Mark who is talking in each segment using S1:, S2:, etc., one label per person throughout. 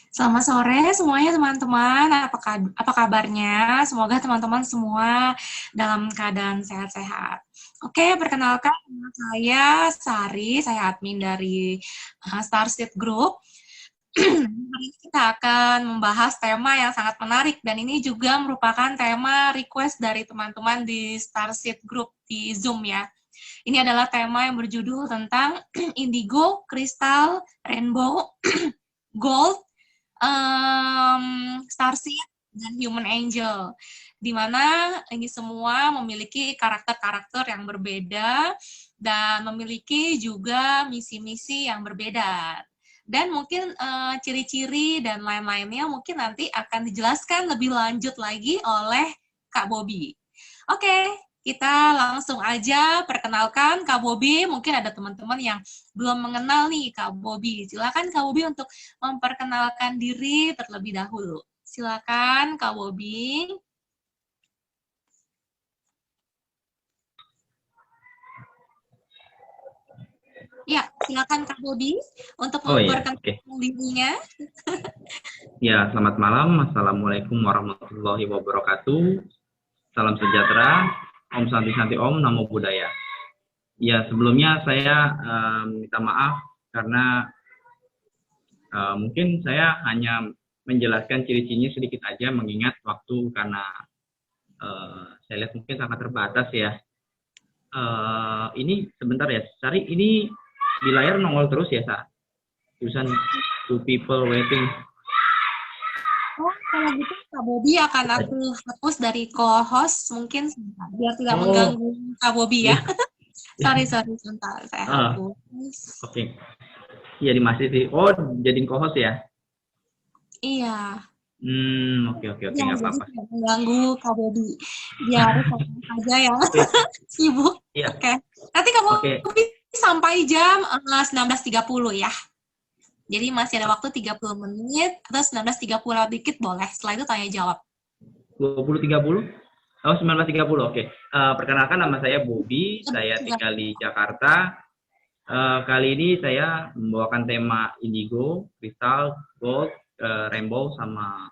S1: Selamat sore semuanya teman-teman. Apa kabarnya? Semoga teman-teman semua dalam keadaan sehat-sehat. Oke, perkenalkan nama saya Sari, saya admin dari Starseed Group. Hari ini kita akan membahas tema yang sangat menarik dan ini juga merupakan tema request dari teman-teman di Starseed Group di Zoom ya. Ini adalah tema yang berjudul tentang indigo, kristal, rainbow, gold, Starseed dan Human Angel, di mana ini semua memiliki karakter-karakter yang berbeda dan memiliki juga misi-misi yang berbeda. Dan mungkin ciri-ciri dan lain-lainnya mungkin nanti akan dijelaskan lebih lanjut lagi oleh Kak Bobby. Oke, kita langsung aja perkenalkan Kak Bobby. Mungkin ada teman-teman yang belum mengenal nih Kak Bobby. Silakan Kak Bobby untuk memperkenalkan diri terlebih dahulu. Silakan Kak Bobby. Ya, silakan Kak Bobby untuk
S2: Oh iya, oke.
S1: memperkenalkan dirinya.
S2: Ya, selamat malam. Assalamualaikum warahmatullahi wabarakatuh. Salam sejahtera. Om Santi Santi Om, Namo Buddhaya. Ya, sebelumnya saya minta maaf karena mungkin saya hanya menjelaskan ciri-cirinya sedikit aja, mengingat waktu karena saya lihat mungkin sangat terbatas ya. Ini sebentar ya, Sari. Ini di layar nongol terus ya, Sa? Tulisan two people waiting.
S1: Oh, kalau gitu Kak Bobby akan aku hapus dari co-host mungkin sebentar, biar tidak
S2: Oh,
S1: mengganggu Kak Bobby ya.
S2: iya.
S1: Sorry, sebentar. Saya hapus.
S2: Oke. Iya di masih sih. Oh, jadiin co-host ya?
S1: Iya.
S2: Oke oke oke,
S1: Iya,
S2: nggak
S1: jadi
S2: apa-apa.
S1: tidak mengganggu Kak Bobby. Biar saya saja yang
S2: Oke,
S1: sibuk.
S2: iya,
S1: Oke. Nanti Kak
S2: oke.
S1: Bobby sampai jam 19.30 ya. Jadi masih ada waktu 30 menit atau 19.30 dikit boleh. Setelah itu tanya jawab.
S2: 20.30. Oh, 19.30. Oke. Perkenalkan, nama saya Bobby, saya tinggal di Jakarta. Kali ini saya membawakan tema indigo, kristal, gold, rainbow, sama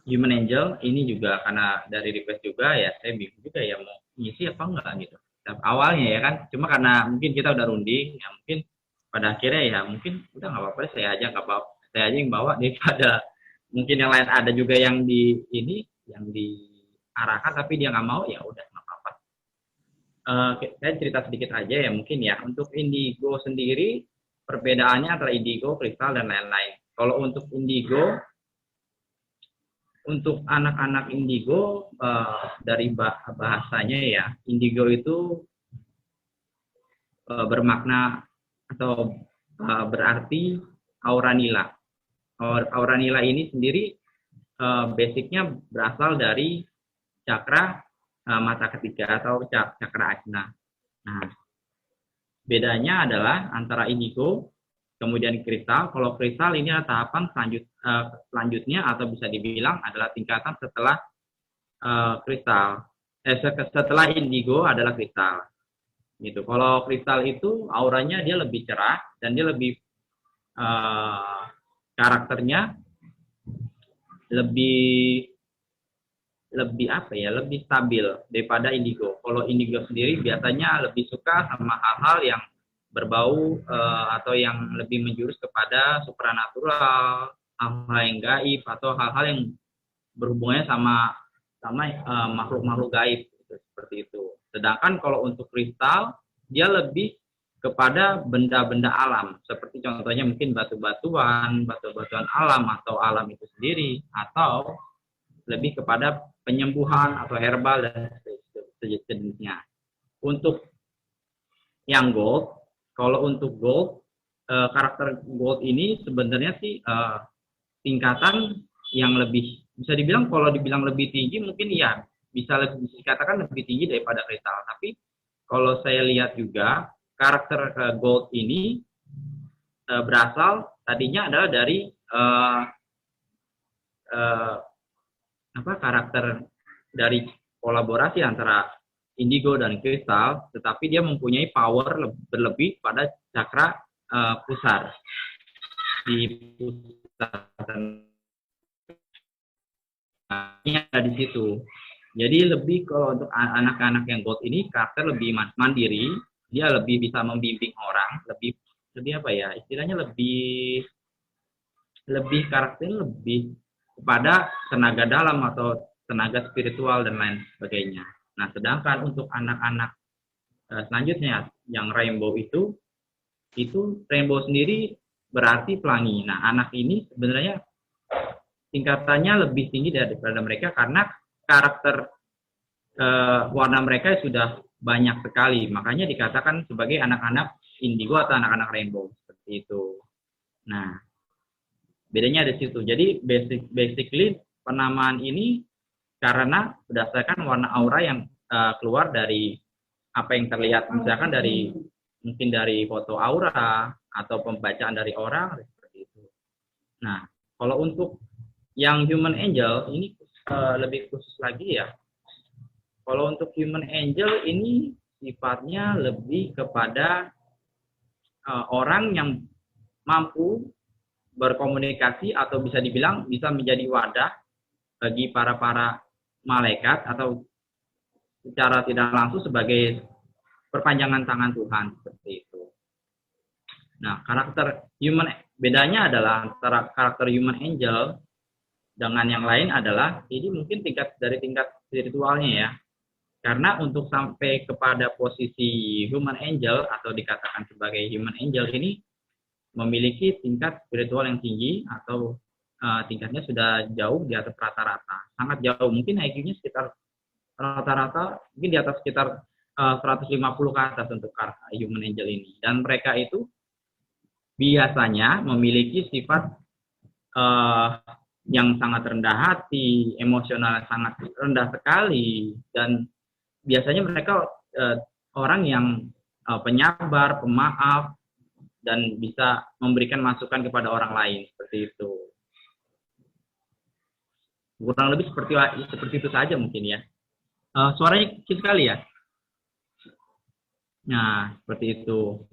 S2: human angel. Ini juga karena dari request juga ya, saya bingung juga ya mau ngisi apa enggak gitu. Awalnya ya kan, cuma karena mungkin kita udah runding, ya mungkin pada akhirnya ya mungkin udah nggak apa-apa, saya aja nggak apa, saya aja yang bawa daripada mungkin yang lain ada juga yang di ini yang diarahkan tapi dia nggak mau, ya udah nggak apa-apa. Saya cerita sedikit aja ya mungkin ya, untuk indigo sendiri perbedaannya antara indigo, kristal dan lain-lain. Kalau untuk indigo, untuk anak-anak indigo, dari bahasanya ya, indigo itu bermakna atau berarti aura nila. Aura nila ini sendiri basicnya berasal dari cakra mata ketiga atau cakra ajna. Nah, bedanya adalah antara indigo kemudian kristal. Kalau kristal ini adalah tahapan selanjutnya atau bisa dibilang adalah tingkatan setelah kristal. Setelah indigo adalah kristal. Gitu. Kalau kristal itu auranya dia lebih cerah dan dia lebih karakternya lebih lebih apa ya, lebih stabil daripada indigo. Kalau indigo sendiri biasanya lebih suka sama hal-hal yang berbau atau yang lebih menjurus kepada supranatural, hal-hal yang gaib atau hal-hal yang berhubungannya sama sama makhluk-makhluk gaib gitu, seperti itu. Sedangkan kalau untuk kristal dia lebih kepada benda-benda alam, seperti contohnya mungkin batu-batuan, batu-batuan alam atau alam itu sendiri, atau lebih kepada penyembuhan atau herbal dan sejenisnya. Untuk yang gold, kalau untuk gold, karakter gold ini sebenarnya sih tingkatan yang lebih, bisa dibilang kalau dibilang lebih tinggi mungkin ya bisa lebih dikatakan lebih tinggi daripada kristal. Tapi kalau saya lihat juga karakter gold ini berasal tadinya adalah dari uh, apa karakter dari kolaborasi antara indigo dan kristal, tetapi dia mempunyai power berlebih pada cakra pusar. di pusat ada di situ. Jadi lebih kalau untuk anak-anak yang gold ini karakter lebih mandiri, dia lebih bisa membimbing orang, lebih apa ya, istilahnya lebih karakter lebih kepada tenaga dalam atau tenaga spiritual dan lain sebagainya. Nah, sedangkan untuk anak-anak selanjutnya yang rainbow itu rainbow sendiri berarti pelangi. Nah, anak ini sebenarnya tingkatannya lebih tinggi daripada mereka karena karakter warna mereka sudah banyak sekali. Makanya dikatakan sebagai anak-anak indigo atau anak-anak rainbow seperti itu. Nah, bedanya di situ. Jadi basically penamaan ini karena berdasarkan warna aura yang keluar dari apa yang terlihat, misalkan mungkin dari foto aura atau pembacaan dari orang seperti itu. Nah, kalau untuk yang human angel ini lebih khusus lagi ya. Kalau untuk human angel ini sifatnya lebih kepada orang yang mampu berkomunikasi atau bisa dibilang bisa menjadi wadah bagi para malaikat atau secara tidak langsung sebagai perpanjangan tangan Tuhan seperti itu. Nah, bedanya adalah antara karakter human angel dengan yang lain adalah ini mungkin dari tingkat spiritualnya ya. Karena untuk sampai kepada posisi human angel atau dikatakan sebagai human angel ini memiliki tingkat spiritual yang tinggi atau tingkatnya sudah jauh di atas rata-rata. Sangat jauh, mungkin IQ-nya sekitar rata-rata mungkin di atas sekitar 150 ke atas untuk human angel ini. Dan mereka itu biasanya memiliki sifat yang sangat rendah hati, emosional sangat rendah sekali, dan biasanya mereka orang yang penyabar, pemaaf, dan bisa memberikan masukan kepada orang lain seperti itu. Kurang lebih seperti itu saja mungkin ya. Suaranya kecil sekali ya. Nah, seperti itu.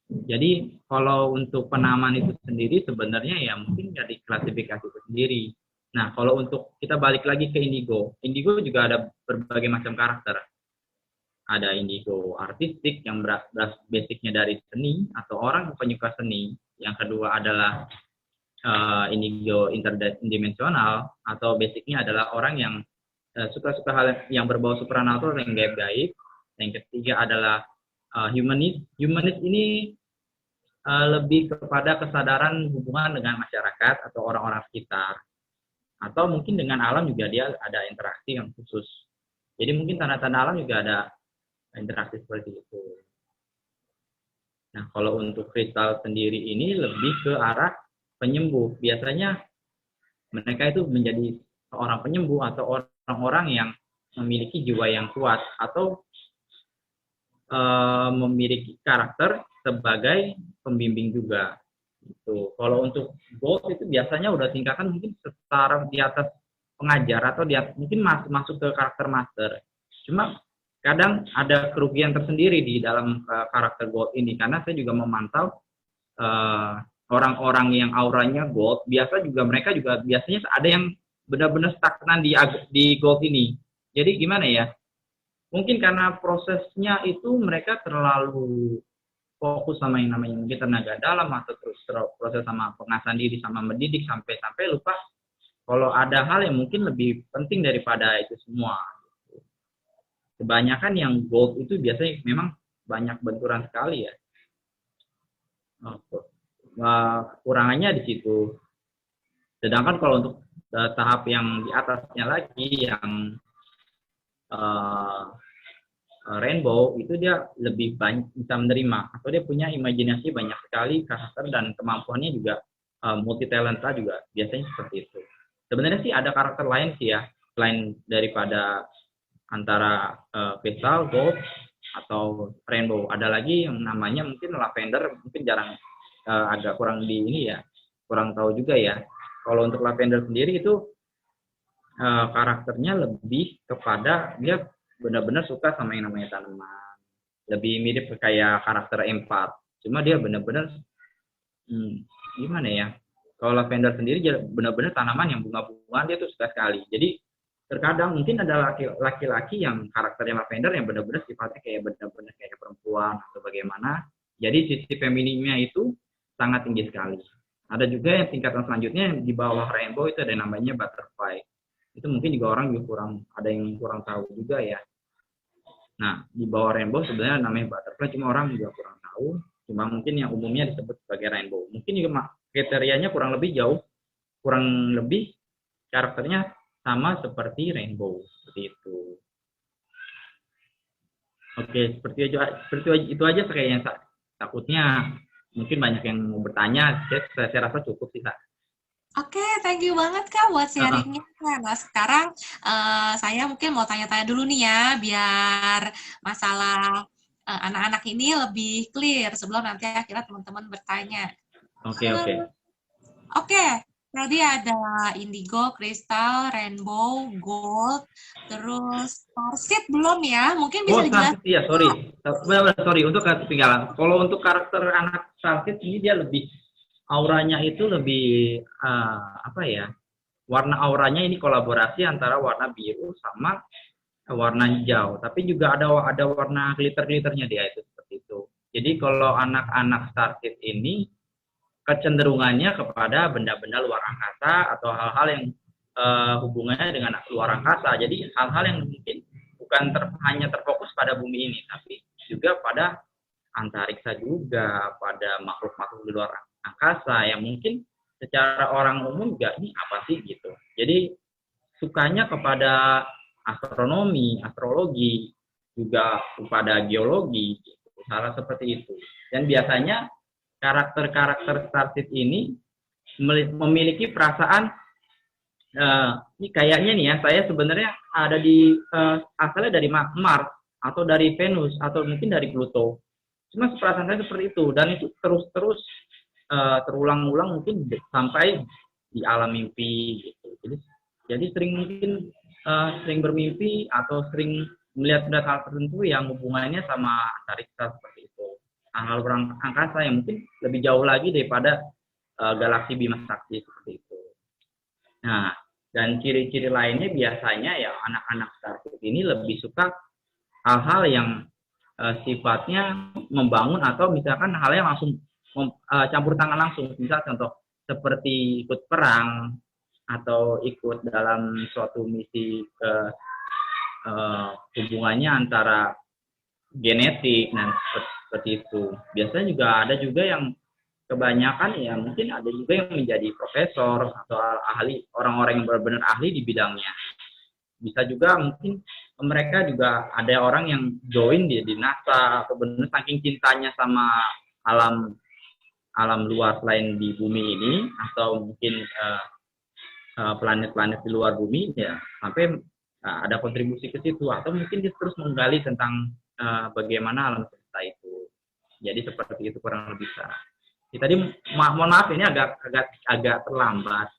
S2: Jadi kalau untuk penamaan itu sendiri sebenarnya ya mungkin nggak diklasifikasi sendiri. Nah, kalau untuk kita balik lagi ke indigo juga ada berbagai macam karakter. Ada indigo artistik yang basicnya dari seni atau orang penyuka seni. Yang kedua adalah indigo interdimensional atau basicnya adalah orang yang suka-suka hal yang berbau supernatural yang gaib-gaib. Yang ketiga adalah humanis. Humanis ini lebih kepada kesadaran hubungan dengan masyarakat atau orang-orang sekitar. Atau mungkin dengan alam juga dia ada interaksi yang khusus. Jadi mungkin tanda-tanda alam juga ada interaksi seperti itu. Nah, kalau untuk kristal sendiri ini lebih ke arah penyembuh. Biasanya mereka itu menjadi seorang penyembuh atau orang-orang yang memiliki jiwa yang kuat atau memiliki karakter sebagai pembimbing juga. Itu. Kalau untuk gold itu biasanya udah tingkatan mungkin setara di atas pengajar atau mungkin masuk ke karakter master. Cuma kadang ada kerugian tersendiri di dalam karakter gold ini karena saya juga memantau orang-orang yang auranya gold mereka juga biasanya ada yang benar-benar stagnan di gold ini. Jadi gimana ya? Mungkin karena prosesnya itu mereka terlalu fokus sama yang namanya mungkin tenaga dalam atau terus proses sama pengasah diri sama mendidik sampai lupa kalau ada hal yang mungkin lebih penting daripada itu semua. Kebanyakan yang gold itu biasanya memang banyak benturan sekali ya. Kekurangannya di situ. Sedangkan kalau untuk tahap yang di atasnya lagi yang rainbow itu dia lebih banyak bisa menerima atau dia punya imajinasi banyak sekali karakter dan kemampuannya juga multi talenta juga biasanya seperti itu. Sebenarnya sih ada karakter lain sih ya selain daripada antara crystal, gold atau rainbow. Ada lagi yang namanya mungkin lavender, mungkin jarang agak kurang kurang tahu juga ya. Kalau untuk lavender sendiri itu karakternya lebih kepada dia benar-benar suka sama yang namanya tanaman. Lebih mirip kayak karakter empat. Cuma dia benar-benar gimana ya? Kalau lavender sendiri benar-benar tanaman yang bunga-bungaan dia tuh suka sekali. Jadi terkadang mungkin ada laki-laki yang karakternya lavender yang benar-benar sifatnya kayak benar-benar kayak perempuan atau bagaimana. Jadi sisi femininnya itu sangat tinggi sekali. Ada juga yang tingkatan selanjutnya yang di bawah rainbow itu ada yang namanya butterfly. Itu mungkin juga orang juga ada yang kurang tahu juga ya. Nah, di bawah rainbow sebenarnya namanya butterfly, cuma orang juga kurang tahu. Cuma mungkin yang umumnya disebut sebagai rainbow. Mungkin juga kriterianya kurang lebih karakternya sama seperti rainbow, seperti itu. Oke, seperti itu aja kayaknya. Takutnya mungkin banyak yang mau bertanya, saya rasa cukup sih, Kak.
S1: Oke, thank you banget Kak buat sharingnya. Nah, sekarang saya mungkin mau tanya-tanya dulu nih ya, biar masalah anak-anak ini lebih clear sebelum nanti akhirnya teman-teman bertanya.
S2: Oke.
S1: Oke, tadi ada indigo, kristal, rainbow, gold, terus starseed belum ya? Mungkin bisa dijelaskan.
S2: Iya, sorry untuk ketinggalan. Kalau untuk karakter anak starseed ini dia lebih auranya itu lebih warna auranya ini kolaborasi antara warna biru sama warna hijau, tapi juga ada warna glitter-glitternya dia itu seperti itu. Jadi kalau anak-anak starseed ini kecenderungannya kepada benda-benda luar angkasa atau hal-hal yang hubungannya dengan luar angkasa. Jadi hal-hal yang mungkin bukan hanya terfokus pada bumi ini, tapi juga pada antariksa juga, pada makhluk-makhluk di luar angkasa yang mungkin secara orang umum juga ini apa sih gitu. Jadi sukanya kepada astronomi, astrologi, juga kepada geologi, gitu. Hal seperti itu. Dan biasanya karakter-karakter starseed ini memiliki perasaan ini kayaknya nih ya, saya sebenarnya ada di asalnya dari Mars atau dari Venus atau mungkin dari Pluto. Cuma perasaan saya seperti itu, dan itu terus-terus terulang-ulang mungkin sampai di alam mimpi gitu. Jadi sering bermimpi atau sering melihat hal tertentu yang hubungannya sama antariksa seperti itu. Hal orang angkasa yang mungkin lebih jauh lagi daripada galaksi Bima Sakti seperti itu. Nah, dan ciri-ciri lainnya biasanya ya anak-anak starseed ini lebih suka hal-hal yang sifatnya membangun atau misalkan hal yang langsung campur tangan langsung. Misal contoh seperti ikut perang atau ikut dalam suatu misi ke hubungannya antara genetik dan seperti itu. Biasanya juga ada juga yang kebanyakan ya mungkin ada juga yang menjadi profesor atau ahli, orang-orang yang benar-benar ahli di bidangnya. Bisa juga mungkin mereka juga ada orang yang join di NASA atau benar saking cintanya sama alam luar selain di bumi ini atau mungkin planet-planet di luar bumi ya sampai ada kontribusi ke situ, atau mungkin dia terus menggali tentang bagaimana alam semesta itu. Jadi seperti itu kurang lebih. Tadi mohon maaf ini agak terlambat.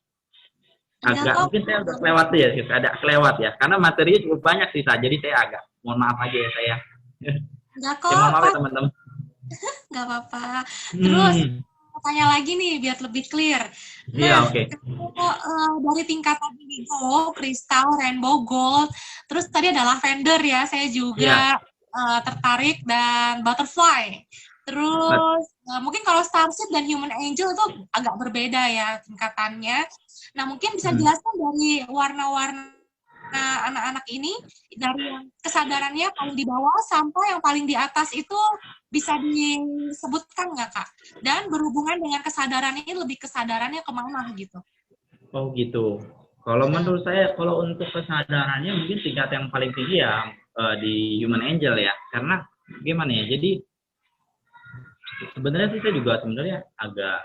S2: Mungkin saya udah kelewat ya, ada kelewat ya, karena materinya cukup banyak sih, jadi saya agak mohon maaf aja ya saya.
S1: Enggak kok.
S2: Mohon maaf ya teman-teman.
S1: Enggak apa-apa. Terus tanya lagi nih biar lebih clear.
S2: Iya, oke.
S1: Dari tingkatan indigo, kristal, rainbow, gold, terus tadi ada lavender ya, saya juga tertarik, dan butterfly. Terus mungkin kalau starseed dan human angel itu agak berbeda ya tingkatannya. Nah, mungkin bisa jelaskan dari warna-warna anak-anak ini, dari yang kesadarannya paling di bawah sampai yang paling di atas itu bisa disebutkan nggak, Kak? Dan berhubungan dengan kesadaran ini, lebih kesadarannya kemana gitu?
S2: Oh gitu. Kalau menurut saya, kalau untuk kesadarannya mungkin tingkat yang paling tinggi ya di human angel ya. Karena gimana ya, jadi sebenarnya sih saya juga agak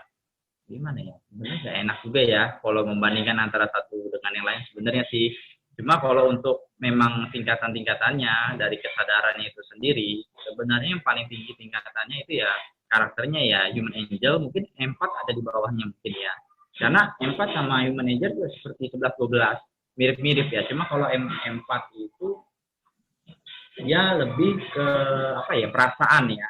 S2: gimana ya, sebenarnya nggak enak juga ya kalau membandingkan antara satu dengan yang lain sebenarnya sih. Cuma kalau untuk memang tingkatan-tingkatannya dari kesadarannya itu sendiri, sebenarnya yang paling tinggi tingkatannya itu ya karakternya ya human angel, mungkin empat ada di bawahnya mungkin ya. Karena empat sama human angel itu seperti 11-12, mirip-mirip ya. Cuma kalau empat itu ya lebih ke apa ya, perasaan ya.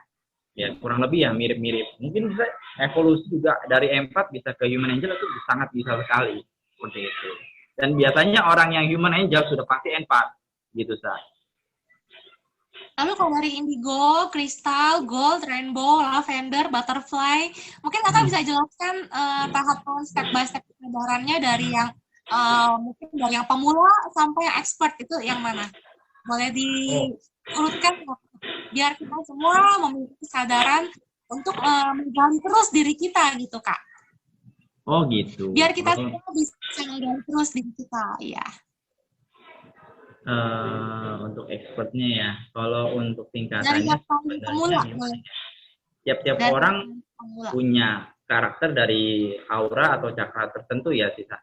S2: Ya kurang lebih ya mirip-mirip. Mungkin bisa evolusi juga dari empath bisa ke human angel itu sangat bisa sekali seperti itu. Dan biasanya orang yang human angel sudah pasti empath gitu Sa.
S1: Lalu kalau dari indigo, kristal, gold, rainbow, lavender, butterfly, mungkin kakak bisa jelaskan tahapan step by step kesadarannya dari yang mungkin dari yang pemula sampai yang expert itu yang mana? Boleh
S2: Oh,
S1: diurutkan biar kita semua memiliki kesadaran untuk menggali terus diri kita gitu kak.
S2: oh gitu.
S1: Biar kita semua bisa menggali terus diri kita, ya.
S2: Untuk expertnya ya, kalau untuk
S1: Dari
S2: tingkatannya
S1: yang paling
S2: sebenarnya
S1: pemula,
S2: gimana ya? Tiap-tiap
S1: dari
S2: orang
S1: yang pemula.
S2: punya karakter dari aura atau cakra tertentu ya sisa.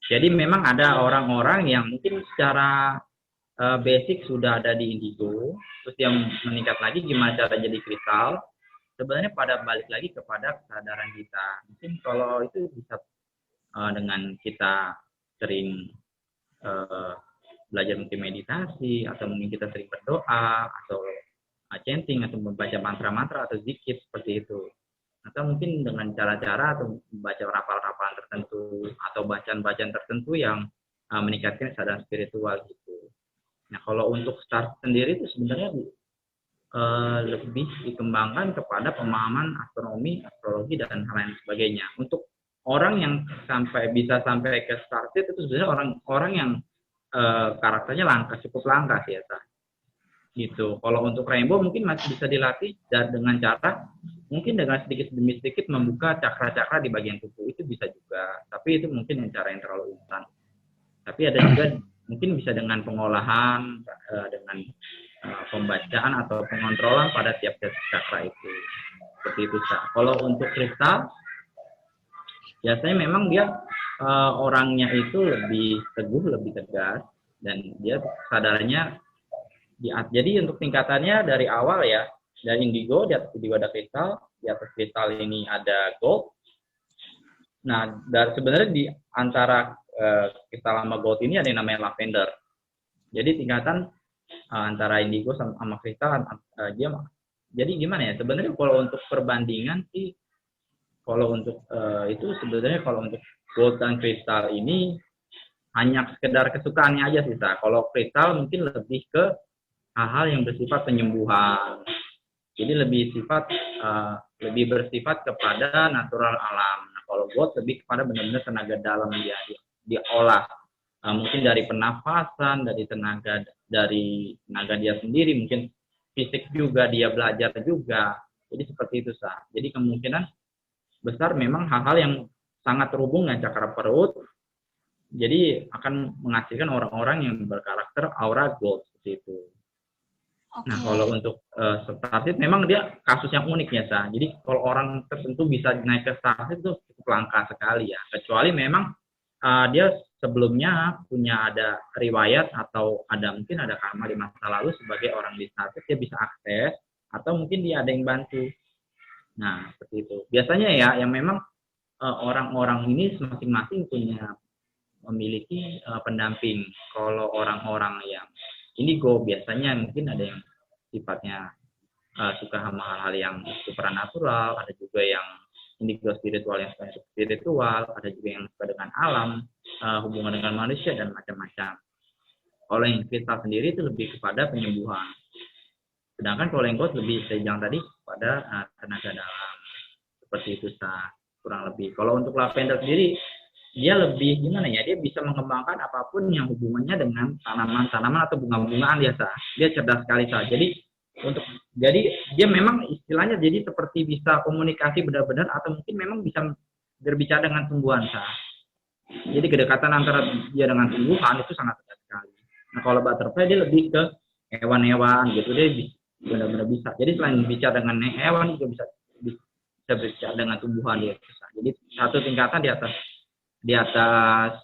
S2: Jadi memang ada orang-orang yang mungkin secara basic sudah ada di indigo, terus yang meningkat lagi gimana cara jadi kristal. Sebenarnya pada balik lagi kepada kesadaran kita. Mungkin kalau itu bisa dengan kita sering uh, belajar mungkin meditasi atau mungkin kita sering berdoa atau chanting atau membaca mantra-mantra atau zikir seperti itu, atau mungkin dengan cara-cara atau membaca rapal-rapalan tertentu atau bacaan-bacaan tertentu yang meningkatkan kesadaran spiritual gitu. Nah kalau untuk start sendiri itu sebenarnya lebih dikembangkan kepada pemahaman astronomi, astrologi dan hal lain sebagainya. Untuk orang yang bisa sampai ke started itu sebenarnya orang-orang yang karakternya cukup langka sih ya. Gitu. Kalau untuk rainbow mungkin masih bisa dilatih dan dengan cara mungkin dengan sedikit demi sedikit membuka cakra-cakra di bagian tubuh itu bisa juga. Tapi itu mungkin cara yang terlalu instan. Tapi ada juga mungkin bisa dengan pengolahan, dengan pembacaan atau pengontrolan pada tiap-tiap cakra itu. Seperti itu. Kalau untuk kristal, biasanya memang dia orangnya itu lebih teguh, lebih tegas, dan dia kesadarannya jadi untuk tingkatannya dari awal ya, dari indigo, di atas indigo ada kristal, di atas kristal ini ada gold. Nah, sebenarnya di antara kristal sama gold ini ada yang namanya lavender. Jadi tingkatan antara indigo sama kristal dia jadi gimana ya? Sebenarnya kalau untuk perbandingan sih, kalau untuk itu sebenarnya kalau untuk gold dan kristal ini hanya sekedar kesukaannya aja sih. Kalau kristal mungkin lebih ke hal-hal yang bersifat penyembuhan. Jadi lebih bersifat kepada natural alam. Nah, kalau gold lebih kepada benar-benar tenaga dalam dia diolah. Mungkin dari pernafasan, dari tenaga dia sendiri, mungkin fisik juga dia belajar juga. Jadi seperti itu Jadi kemungkinan besar memang hal-hal yang sangat terhubung dengan cakra perut. Jadi akan menghasilkan orang-orang yang berkarakter aura gold seperti itu.
S1: Okay.
S2: Nah, kalau untuk starship memang dia kasus yang unik ya, Sa. Jadi kalau orang tertentu bisa naik ke starship itu cukup langka sekali ya. Kecuali memang dia sebelumnya punya ada riwayat atau mungkin ada karma di masa lalu sebagai orang di starship, dia bisa akses atau mungkin dia ada yang bantu. Nah, seperti itu. Biasanya ya yang memang orang-orang ini masing-masing memiliki pendamping. Kalau orang-orang yang indigo biasanya mungkin ada yang sifatnya suka sama hal-hal yang supernatural, ada juga yang indigo spiritual yang suka spiritual, ada juga yang suka dengan alam, hubungan dengan manusia dan macam-macam. Kalau yang kristal sendiri itu lebih kepada penyembuhan. Sedangkan kalau yang gold lebih saya bilang tadi kepada tenaga dalam. Seperti itu kurang lebih. Kalau untuk lavender sendiri dia lebih gimana ya, dia bisa mengembangkan apapun yang hubungannya dengan tanaman-tanaman atau bunga-bungaan biasa. Dia cerdas sekali jadi dia memang istilahnya jadi seperti bisa komunikasi benar-benar atau mungkin memang bisa berbicara dengan tumbuhan Jadi kedekatan antara dia dengan tumbuhan itu sangat dekat sekali. Nah kalau butterfly dia lebih ke hewan-hewan gitu, dia benar-benar bisa. Jadi selain bicara dengan hewan juga bisa berbicara dengan tumbuhan dia. Jadi satu tingkatan di atas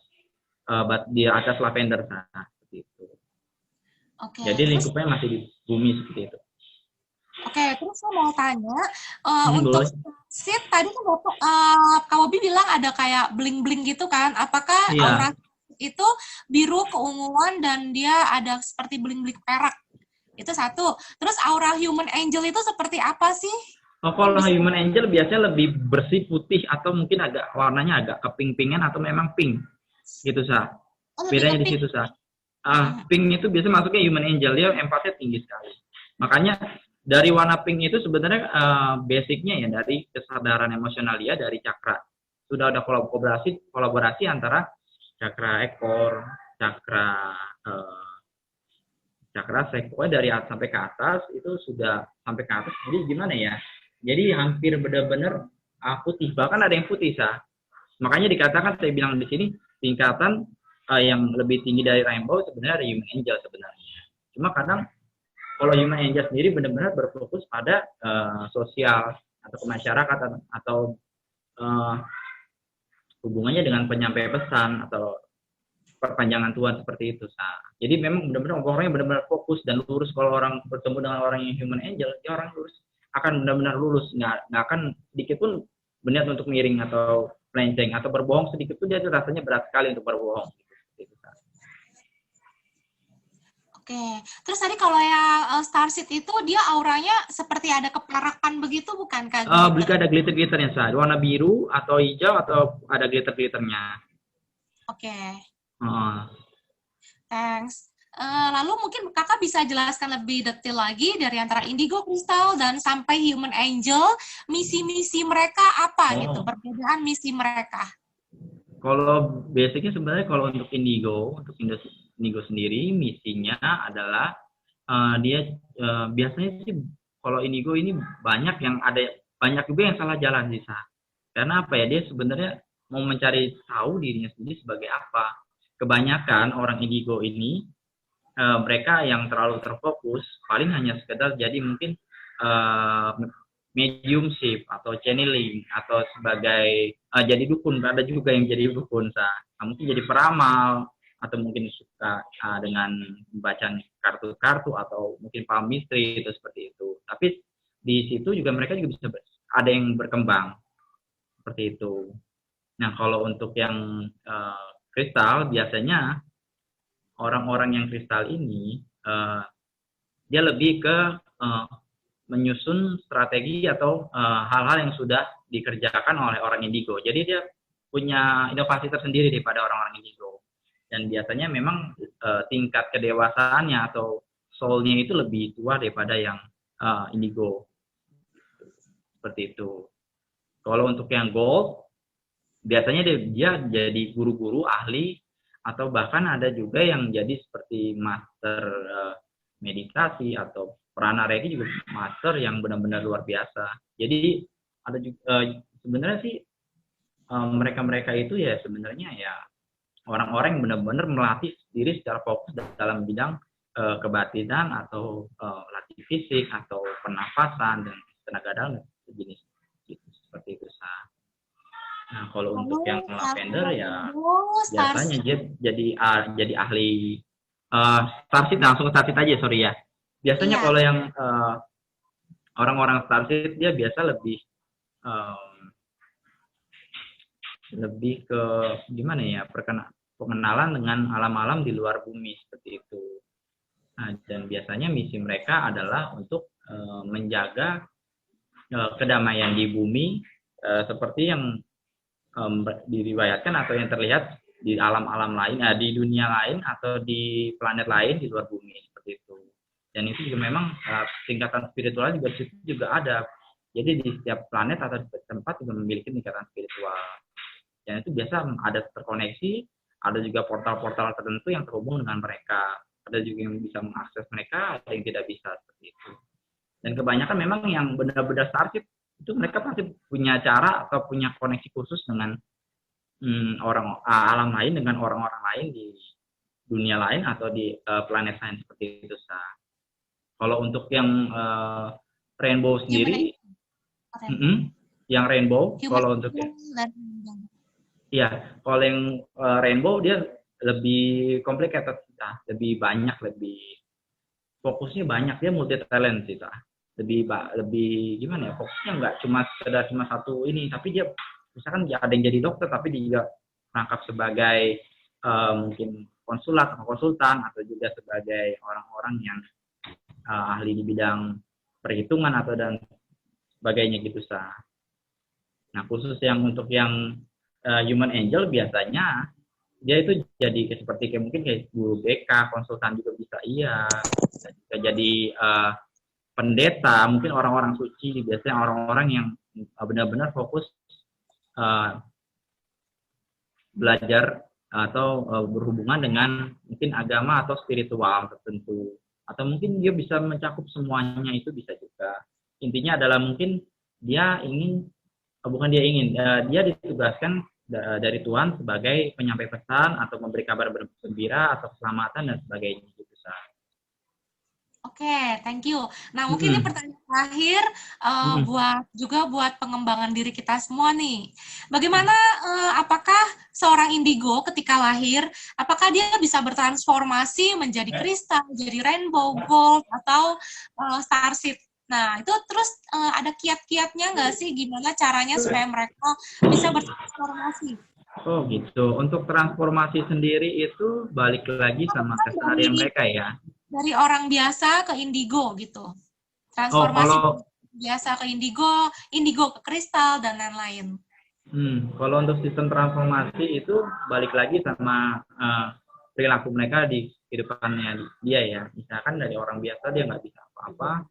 S2: lavender seperti itu.
S1: Okay.
S2: Jadi lingkupnya masih di bumi seperti itu.
S1: Oke, terus saya mau tanya untuk seed tadi kan Kak Bobi bilang ada kayak bling-bling gitu kan? Apakah aura itu biru keunguan dan dia ada seperti bling-bling perak? Itu satu. Terus aura human angel itu seperti apa sih?
S2: Oh, kalau human angel biasanya lebih bersih putih atau mungkin agak warnanya agak keping-pingan atau memang pink gitu Sa.
S1: Oh, lebih ke
S2: Bedanya di
S1: pink.
S2: situ Sa. Pink itu biasanya masuknya human angel, dia empatnya tinggi sekali. Makanya dari warna pink itu sebenarnya basicnya ya dari kesadaran emosional dia dari cakra. Sudah ada kolaborasi antara cakra ekor, cakra cakra pokoknya dari atas sampai ke atas itu sudah sampai ke atas. Jadi gimana ya? Jadi hampir benar-benar putih. Bahkan ada yang putih Sa. Makanya dikatakan saya bilang di sini tingkatan yang lebih tinggi dari rainbow sebenarnya ada human angel sebenarnya. Cuma kadang kalau human angel sendiri benar-benar berfokus pada sosial atau kemasyarakatan atau hubungannya dengan penyampai pesan atau perpanjangan Tuhan seperti itu. Nah, jadi memang benar-benar orangnya benar-benar fokus dan lurus. Kalau orang bertemu dengan orang yang human angel, dia orang lurus akan benar-benar lurus, nggak akan sedikit pun berniat untuk miring atau melenceng atau berbohong sedikit pun dia itu rasanya berat sekali untuk berbohong.
S1: Oke. Terus tadi kalau yang starseed itu dia auranya seperti ada keparakan begitu bukan Kak?
S2: Bisa ada glitter-glitternya, Sa. Warna biru atau hijau atau ada glitter-glitternya.
S1: Oke. Thanks. Lalu mungkin Kakak bisa jelaskan lebih detail lagi dari antara indigo kristal dan sampai human angel, misi-misi mereka apa gitu, perbedaan misi mereka.
S2: Kalau basicnya sebenarnya kalau untuk indigo sendiri misinya adalah dia biasanya sih kalau indigo ini banyak juga yang salah jalan sih Sa. Karena apa ya, dia sebenarnya mau mencari tahu dirinya sendiri sebagai apa. Kebanyakan orang indigo ini mereka yang terlalu terfokus paling hanya sekedar jadi mungkin mediumship atau channeling atau sebagai jadi dukun. Ada juga yang jadi dukun Sa. Mungkin jadi peramal atau mungkin suka dengan bacaan kartu-kartu atau mungkin palmistry itu seperti itu. Tapi di situ juga mereka juga bisa ada yang berkembang seperti itu. Nah, kalau untuk yang kristal biasanya orang-orang yang kristal ini dia lebih ke menyusun strategi atau hal-hal yang sudah dikerjakan oleh orang indigo. Jadi dia punya inovasi tersendiri daripada orang-orang indigo. Dan biasanya memang tingkat kedewasaannya atau soul-nya itu lebih tua daripada yang indigo. Seperti itu. Kalau untuk yang gold, biasanya dia jadi guru-guru, ahli, atau bahkan ada juga yang jadi seperti master meditasi atau prana reiki juga master yang benar-benar luar biasa. Jadi ada juga sebenarnya sih mereka-mereka itu ya sebenarnya ya orang-orang yang benar-benar melatih diri secara fokus dalam bidang kebatinan atau latih fisik atau pernafasan dan tenaga dalam sejenis gitu, seperti itu Sa. Nah, kalau untuk yang lavender ya biasanya dia jadi ahli starseed, langsung starseed aja sorry ya. Biasanya kalau yang orang-orang starseed dia biasa lebih ke gimana ya, pengenalan dengan alam-alam di luar bumi seperti itu. Nah, dan biasanya misi mereka adalah untuk menjaga kedamaian di bumi seperti yang diriwayatkan atau yang terlihat di alam-alam lain, di dunia lain atau di planet lain di luar bumi seperti itu. Dan itu juga memang tingkatan spiritual juga ada. Jadi di setiap planet atau di tempat juga memiliki tingkatan spiritual. Dan itu biasa ada terkoneksi, ada juga portal-portal tertentu yang terhubung dengan mereka. Ada juga yang bisa mengakses mereka, ada yang tidak bisa seperti itu. Dan kebanyakan memang yang benar-benar starship itu mereka pasti punya cara atau punya koneksi khusus dengan alam lain, dengan orang-orang lain di dunia lain atau di planet lain seperti itu. Kalau untuk yang rainbow sendiri, yang rainbow, kalau untuk kalau yang rainbow dia lebih complicated, lebih banyak, lebih fokusnya banyak, dia multi talent sih, lebih gimana ya, fokusnya nggak cuma satu ini, tapi dia misalkan ada yang jadi dokter tapi dia juga merangkap sebagai mungkin konsulat atau konsultan atau juga sebagai orang-orang yang ahli di bidang perhitungan atau dan sebagainya gitu Sa. Nah khusus yang untuk yang human angel biasanya dia itu jadi seperti kayak mungkin kayak guru BK, konsultan juga bisa iya, bisa jadi pendeta, mungkin orang-orang suci, biasanya orang-orang yang benar-benar fokus belajar atau berhubungan dengan mungkin agama atau spiritual tertentu, atau mungkin dia bisa mencakup semuanya, itu bisa juga. Intinya adalah mungkin dia ingin, bukan dia ingin, dia ditugaskan dari Tuhan sebagai penyampai pesan atau memberi kabar bergembira atau keselamatan dan sebagainya gitu.
S1: Oke, thank you. Nah, mungkin ini pertanyaan terakhir buat pengembangan diri kita semua nih. Bagaimana, apakah seorang indigo ketika lahir, apakah dia bisa bertransformasi menjadi kristal, jadi rainbow, gold, atau starseed? Nah, itu terus ada kiat-kiatnya nggak sih? Gimana caranya supaya mereka bisa bertransformasi?
S2: Oh gitu. Untuk transformasi sendiri itu balik lagi sama keseharian mereka ya.
S1: Dari orang biasa ke indigo gitu. Transformasi biasa ke indigo, indigo ke kristal, dan lain-lain.
S2: Kalau untuk sistem transformasi itu balik lagi sama perilaku mereka di kehidupannya dia ya. Misalkan dari orang biasa dia nggak bisa apa-apa,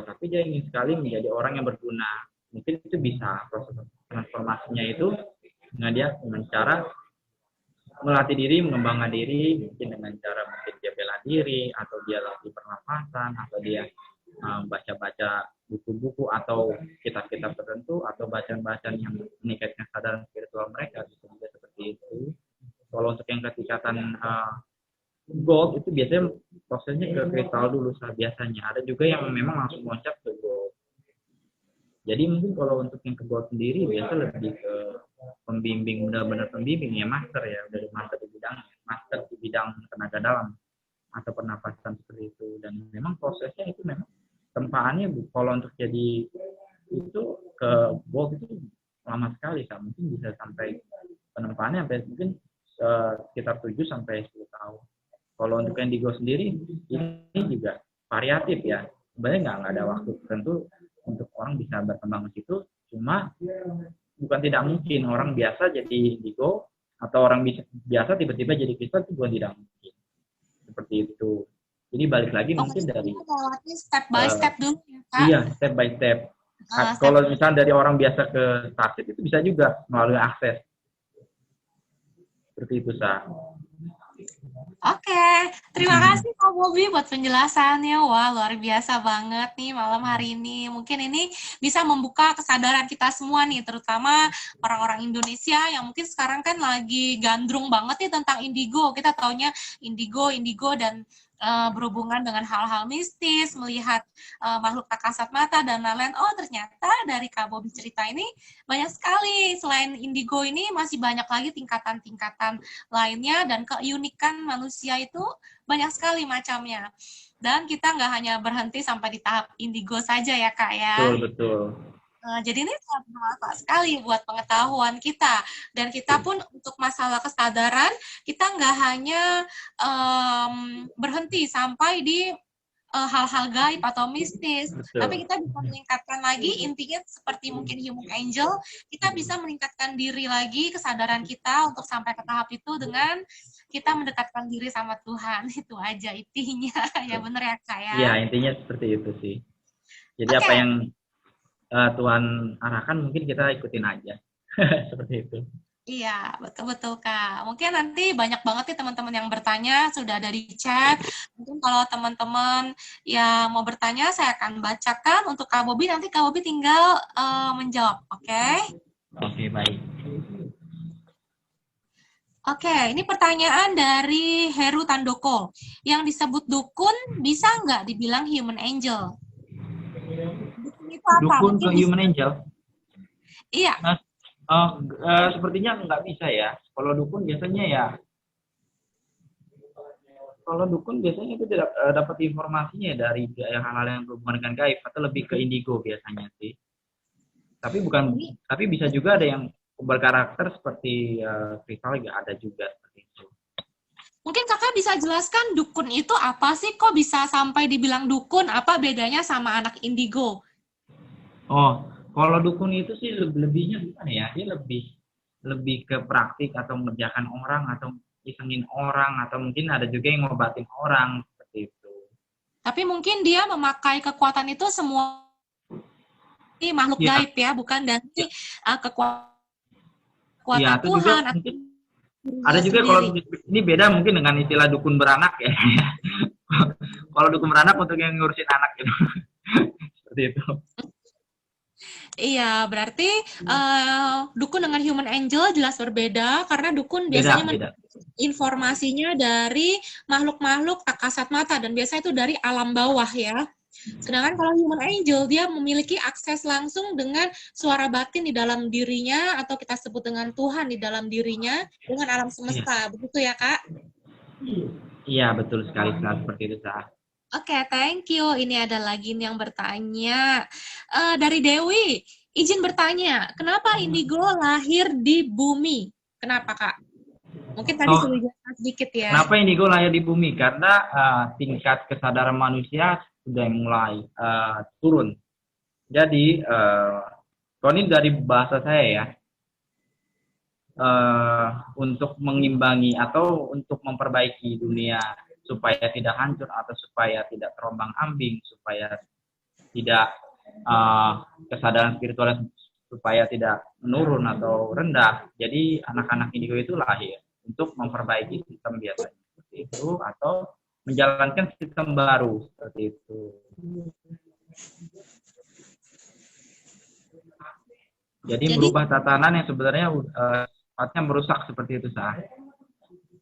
S2: tapi dia ingin sekali menjadi orang yang berguna. Mungkin itu bisa proses transformasinya itu dengan cara melatih diri, mengembangkan diri, mungkin dengan cara mungkin dia bela diri, atau dia latih pernapasan, atau dia baca-baca buku-buku atau kitab-kitab tertentu, atau bacaan-bacaan yang meningkatkan kesadaran spiritual mereka, bisa juga seperti itu. Kalau untuk yang ketingkatan gold itu biasanya prosesnya ke kristal dulu biasanya. Ada juga yang memang langsung loncat ke gold. Jadi mungkin kalau untuk yang ke gold sendiri biasa lebih ke pembimbing, benar-benar pembimbing ya, master ya, dari master di bidang tenaga dalam atau pernapasan seperti itu. Dan memang prosesnya itu memang tempaannya kalau untuk jadi itu ke gold itu lama sekali kan, mungkin bisa sampai penempaannya sampai mungkin sekitar 7 sampai 10 tahun. Kalau untuk indigo sendiri ini juga variatif ya, sebenarnya nggak ada waktu tertentu untuk orang bisa berkembang ke situ, cuma bukan tidak mungkin orang biasa jadi indigo atau orang biasa tiba-tiba jadi kristal, itu bukan tidak mungkin. Seperti itu. Jadi balik lagi mungkin dari
S1: step by step dulu ya, Kak.
S2: Iya, step by step. Kalau misalnya dari orang biasa ke starseed itu bisa juga melalui akses. Seperti itu, Sa.
S1: Oke, terima kasih Kak Bobby buat penjelasannya. Wah, luar biasa banget nih malam hari ini. Mungkin ini bisa membuka kesadaran kita semua nih, terutama orang-orang Indonesia yang mungkin sekarang kan lagi gandrung banget nih tentang indigo. Kita taunya indigo dan berhubungan dengan hal-hal mistis, melihat makhluk tak kasat mata dan lain-lain. Oh, ternyata dari Kak Bobby cerita ini banyak sekali. Selain indigo ini masih banyak lagi tingkatan-tingkatan lainnya, dan keunikan manusia itu banyak sekali macamnya. Dan kita nggak hanya berhenti sampai di tahap indigo saja ya, Kak ya.
S2: Betul.
S1: Jadi ini sangat bermanfaat sekali buat pengetahuan kita. Dan kita pun untuk masalah kesadaran, kita nggak hanya berhenti sampai di hal-hal gaib atau mistis, tapi kita bisa meningkatkan lagi. Intinya seperti mungkin human angel, kita bisa meningkatkan diri lagi, kesadaran kita untuk sampai ke tahap itu dengan kita mendekatkan diri sama Tuhan. Itu aja intinya. Ya benar ya, Kak ya?
S2: Iya, intinya seperti itu sih. Jadi apa yang Tuhan arahkan mungkin kita ikutin aja. Seperti itu.
S1: Iya, betul-betul Kak. Mungkin nanti banyak banget nih teman-teman yang bertanya, sudah ada di chat. Mungkin kalau teman-teman yang mau bertanya, saya akan bacakan untuk Kak Bobby. Nanti Kak Bobby tinggal menjawab, oke?
S2: Oke, baik.
S1: Oke, ini pertanyaan dari Heru Tandoko. Yang disebut dukun, bisa nggak dibilang human angel?
S2: Dukun itu apa? Dukun ke human angel?
S1: Iya.
S2: Sepertinya nggak bisa ya. Kalau dukun biasanya itu tidak dapat informasinya dari hal-hal yang berhubungan dengan gaib, atau lebih ke indigo biasanya sih. Tapi bisa juga ada yang berkarakter seperti kristal, ada juga seperti itu.
S1: Mungkin Kakak bisa jelaskan dukun itu apa sih? Kok bisa sampai dibilang dukun? Apa bedanya sama anak indigo?
S2: Oh, kalau dukun itu sih lebihnya gimana ya? Dia lebih lebih ke praktik atau mengerjakan orang atau isengin orang atau mungkin ada juga yang ngobatin orang seperti itu.
S1: Tapi mungkin dia memakai kekuatan itu semua makhluk
S2: Iya,
S1: gaib ya, bukan dari
S2: iya
S1: kekuatan
S2: itu juga
S1: Tuhan atau
S2: mungkin ada
S1: dirinya
S2: juga kalau
S1: sendiri.
S2: ini beda mungkin dengan istilah dukun beranak ya. Kalau dukun beranak untuk yang ngurusin anak gitu. Seperti itu.
S1: Iya, berarti dukun dengan human angel jelas berbeda karena dukun
S2: Beda,
S1: biasanya
S2: beda.
S1: informasinya dari makhluk-makhluk tak kasat mata dan biasanya itu dari alam bawah ya. Sedangkan kalau human angel dia memiliki akses langsung dengan suara batin di dalam dirinya atau kita sebut dengan Tuhan di dalam dirinya dengan alam
S2: Iya.
S1: semesta. Begitu ya, Kak?
S2: Iya, betul sekali seperti itu, Sah.
S1: Oke, thank you. Ini ada lagi nih yang bertanya. Dari Dewi, izin bertanya, kenapa indigo lahir di bumi? Kenapa, Kak? Mungkin tadi
S2: Oh,
S1: sudah jelaskan sedikit ya.
S2: kenapa indigo lahir di bumi? Karena tingkat kesadaran manusia sudah mulai turun. Jadi, kalau ini dari bahasa saya ya, untuk mengimbangi atau untuk memperbaiki dunia supaya tidak hancur atau supaya tidak terombang-ambing, supaya tidak kesadaran spiritual supaya tidak menurun atau rendah. Jadi anak-anak indigo itu lahir untuk memperbaiki sistem biasanya seperti itu atau menjalankan sistem baru seperti itu. Jadi merubah tatanan yang sebenarnya sifatnya merusak seperti itu, Sah.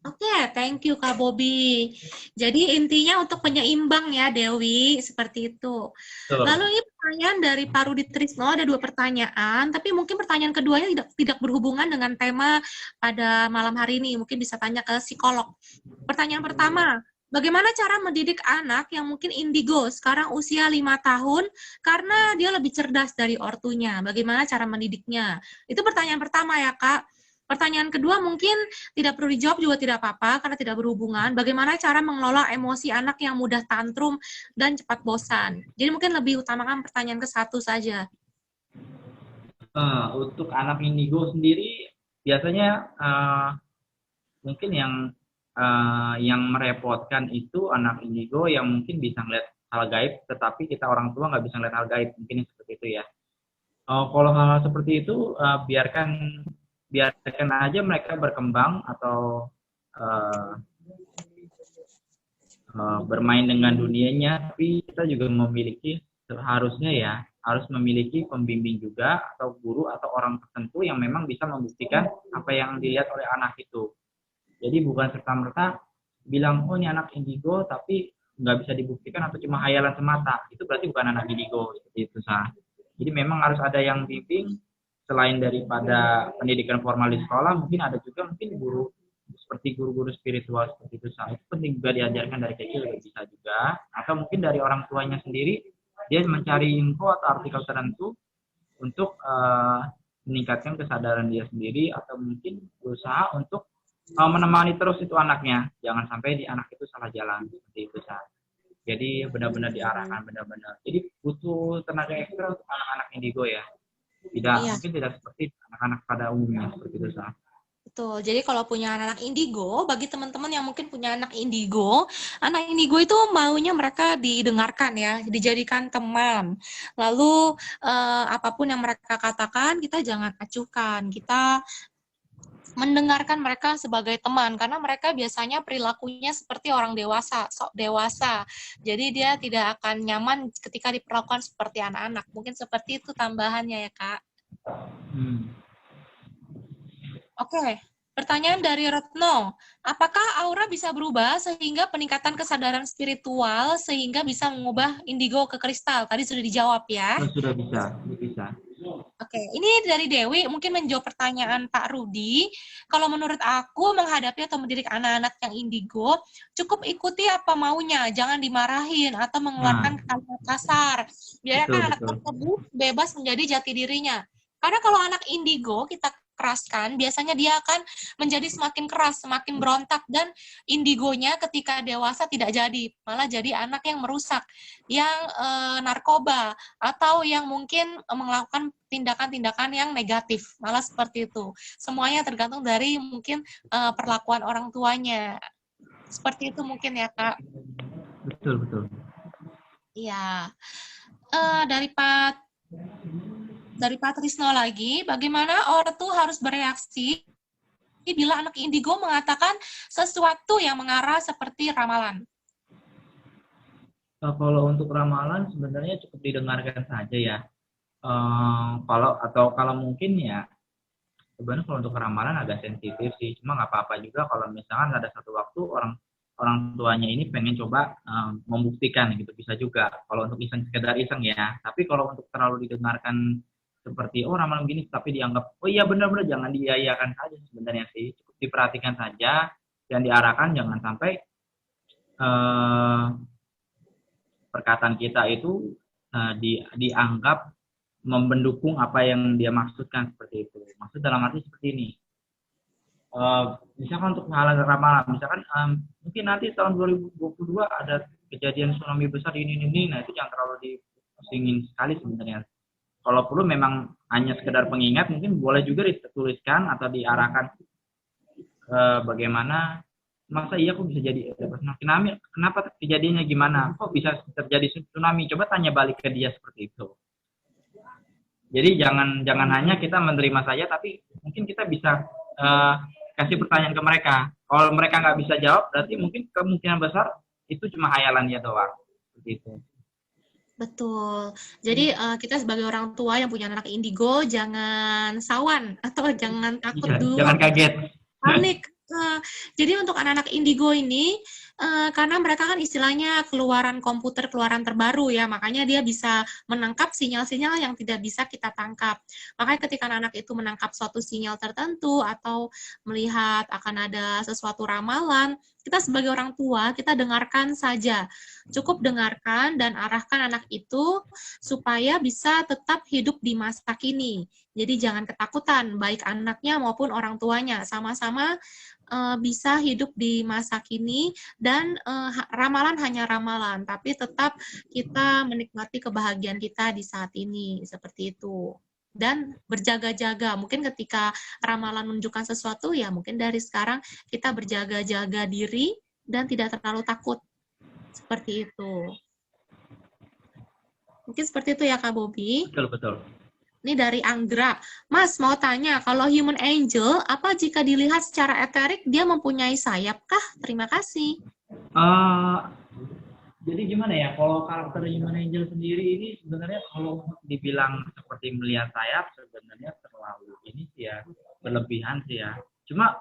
S1: Oke, thank you Kak Bobby. Jadi intinya untuk penyeimbang ya Dewi, seperti itu.
S2: Betul.
S1: Lalu ini pertanyaan dari Pak Rudi Trisno, ada 2 pertanyaan, tapi mungkin pertanyaan keduanya tidak berhubungan dengan tema pada malam hari ini, mungkin bisa tanya ke psikolog. Pertanyaan pertama, bagaimana cara mendidik anak yang mungkin indigo, sekarang usia 5 tahun, karena dia lebih cerdas dari ortunya, bagaimana cara mendidiknya? Itu pertanyaan pertama ya Kak. Pertanyaan kedua mungkin tidak perlu dijawab juga tidak apa-apa karena tidak berhubungan. Bagaimana cara mengelola emosi anak yang mudah tantrum dan cepat bosan? Jadi mungkin lebih utamakan pertanyaan ke satu saja.
S2: Untuk anak indigo sendiri biasanya mungkin yang merepotkan itu anak indigo yang mungkin bisa ngeliat hal gaib, tetapi kita orang tua nggak bisa ngeliat hal gaib, mungkin seperti itu ya. Kalau hal seperti itu biarkan aja mereka berkembang atau bermain dengan dunianya, tapi kita juga harus memiliki pembimbing juga atau guru atau orang tertentu yang memang bisa membuktikan apa yang dilihat oleh anak itu. Jadi bukan serta-merta bilang, oh ini anak indigo, tapi nggak bisa dibuktikan atau cuma hayalan semata. Itu berarti bukan anak indigo, seperti itu, Sah. Jadi memang harus ada yang bimbing, selain daripada pendidikan formal di sekolah, mungkin ada juga mungkin guru, seperti guru-guru spiritual seperti itu, Sah. Itu penting juga diajarkan dari kecil, bisa juga. Atau mungkin dari orang tuanya sendiri, dia mencari info atau artikel tertentu untuk meningkatkan kesadaran dia sendiri, atau mungkin berusaha untuk menemani terus itu anaknya, jangan sampai di anak itu salah jalan seperti itu, Sah. Jadi benar-benar diarahkan benar-benar. Jadi butuh tenaga ekstra untuk anak-anak indigo ya. Mungkin tidak seperti anak-anak pada umumnya seperti itu, Sah.
S1: Betul. Jadi kalau punya anak indigo, bagi teman-teman yang mungkin punya anak indigo itu maunya mereka didengarkan ya, dijadikan teman. Lalu apapun yang mereka katakan, kita jangan acuhkan. Kita mendengarkan mereka sebagai teman karena mereka biasanya perilakunya seperti orang dewasa, sok dewasa. Jadi dia tidak akan nyaman ketika diperlakukan seperti anak-anak. Mungkin seperti itu tambahannya ya, Kak. Oke. Pertanyaan dari Retno, apakah aura bisa berubah sehingga peningkatan kesadaran spiritual sehingga bisa mengubah indigo ke kristal? Tadi sudah dijawab ya.
S2: Sudah bisa.
S1: Oke, ini dari Dewi, mungkin menjawab pertanyaan Pak Rudi. Kalau menurut aku, menghadapi atau mendidik anak-anak yang indigo, cukup ikuti apa maunya, jangan dimarahin atau mengeluarkan kalimat kasar. Biarkan anak tersebut bebas menjadi jati dirinya. Karena kalau anak indigo, kita keraskan, biasanya dia akan menjadi semakin keras, semakin berontak, dan indigonya ketika dewasa tidak jadi, malah jadi anak yang merusak, yang narkoba, atau yang mungkin melakukan tindakan-tindakan yang negatif, malah seperti itu. Semuanya tergantung dari mungkin perlakuan orang tuanya. Seperti itu mungkin ya, Kak.
S2: Betul, betul.
S1: Iya. Dari Pak Trisno lagi, bagaimana orang tuh harus bereaksi bila anak indigo mengatakan sesuatu yang mengarah seperti ramalan?
S2: Kalau untuk ramalan sebenarnya cukup didengarkan saja ya. Kalau mungkin ya sebenarnya kalau untuk ramalan agak sensitif sih. Cuma nggak apa-apa juga kalau misalkan ada satu waktu orang tuanya ini pengen coba membuktikan gitu, bisa juga. Kalau untuk iseng, sekedar iseng ya. Tapi kalau untuk terlalu didengarkan seperti oh ramalan gini tapi dianggap oh iya benar-benar, jangan diiyakan saja sebenarnya sih. Cukup diperhatikan saja dan diarahkan, jangan sampai perkataan kita itu dianggap mendukung apa yang dia maksudkan, seperti itu. Maksud dalam arti seperti ini. Misalkan untuk hal ramalan, misalkan mungkin nanti tahun 2022 ada kejadian tsunami besar ini, nah itu jangan terlalu dipusingin sekali sebenarnya. Kalau perlu memang hanya sekedar pengingat, mungkin boleh juga dituliskan atau diarahkan bagaimana masa iya kok bisa jadi tsunami, kenapa kejadiannya gimana, kok bisa terjadi tsunami, coba tanya balik ke dia, seperti itu. Jadi jangan hanya kita menerima saja, tapi mungkin kita bisa kasih pertanyaan ke mereka. Kalau mereka nggak bisa jawab, berarti mungkin kemungkinan besar itu cuma hayalan dia doang, seperti itu.
S1: Betul. Jadi kita sebagai orang tua yang punya anak indigo jangan sawan atau jangan takut dulu.
S2: Jangan kaget.
S1: Panik. Jadi untuk anak-anak indigo ini, karena mereka kan istilahnya keluaran komputer, keluaran terbaru ya, makanya dia bisa menangkap sinyal-sinyal yang tidak bisa kita tangkap. Makanya ketika anak itu menangkap suatu sinyal tertentu atau melihat akan ada sesuatu ramalan, kita sebagai orang tua, kita dengarkan saja. Cukup dengarkan dan arahkan anak itu supaya bisa tetap hidup di masa kini. Jadi jangan ketakutan, baik anaknya maupun orang tuanya, sama-sama bisa hidup di masa kini, dan ramalan hanya ramalan, tapi tetap kita menikmati kebahagiaan kita di saat ini, seperti itu. Dan berjaga-jaga, mungkin ketika ramalan menunjukkan sesuatu, ya mungkin dari sekarang kita berjaga-jaga diri dan tidak terlalu takut, seperti itu. Mungkin seperti itu ya Kak Bobi.
S2: Betul.
S1: Ini dari Anggra. Mas, mau tanya, kalau human angel, apa jika dilihat secara eterik, dia mempunyai sayap kah? Terima kasih.
S2: Jadi gimana ya, kalau karakter human angel sendiri ini sebenarnya kalau dibilang seperti melihat sayap, sebenarnya terlalu ini sih ya, berlebihan sih ya. Cuma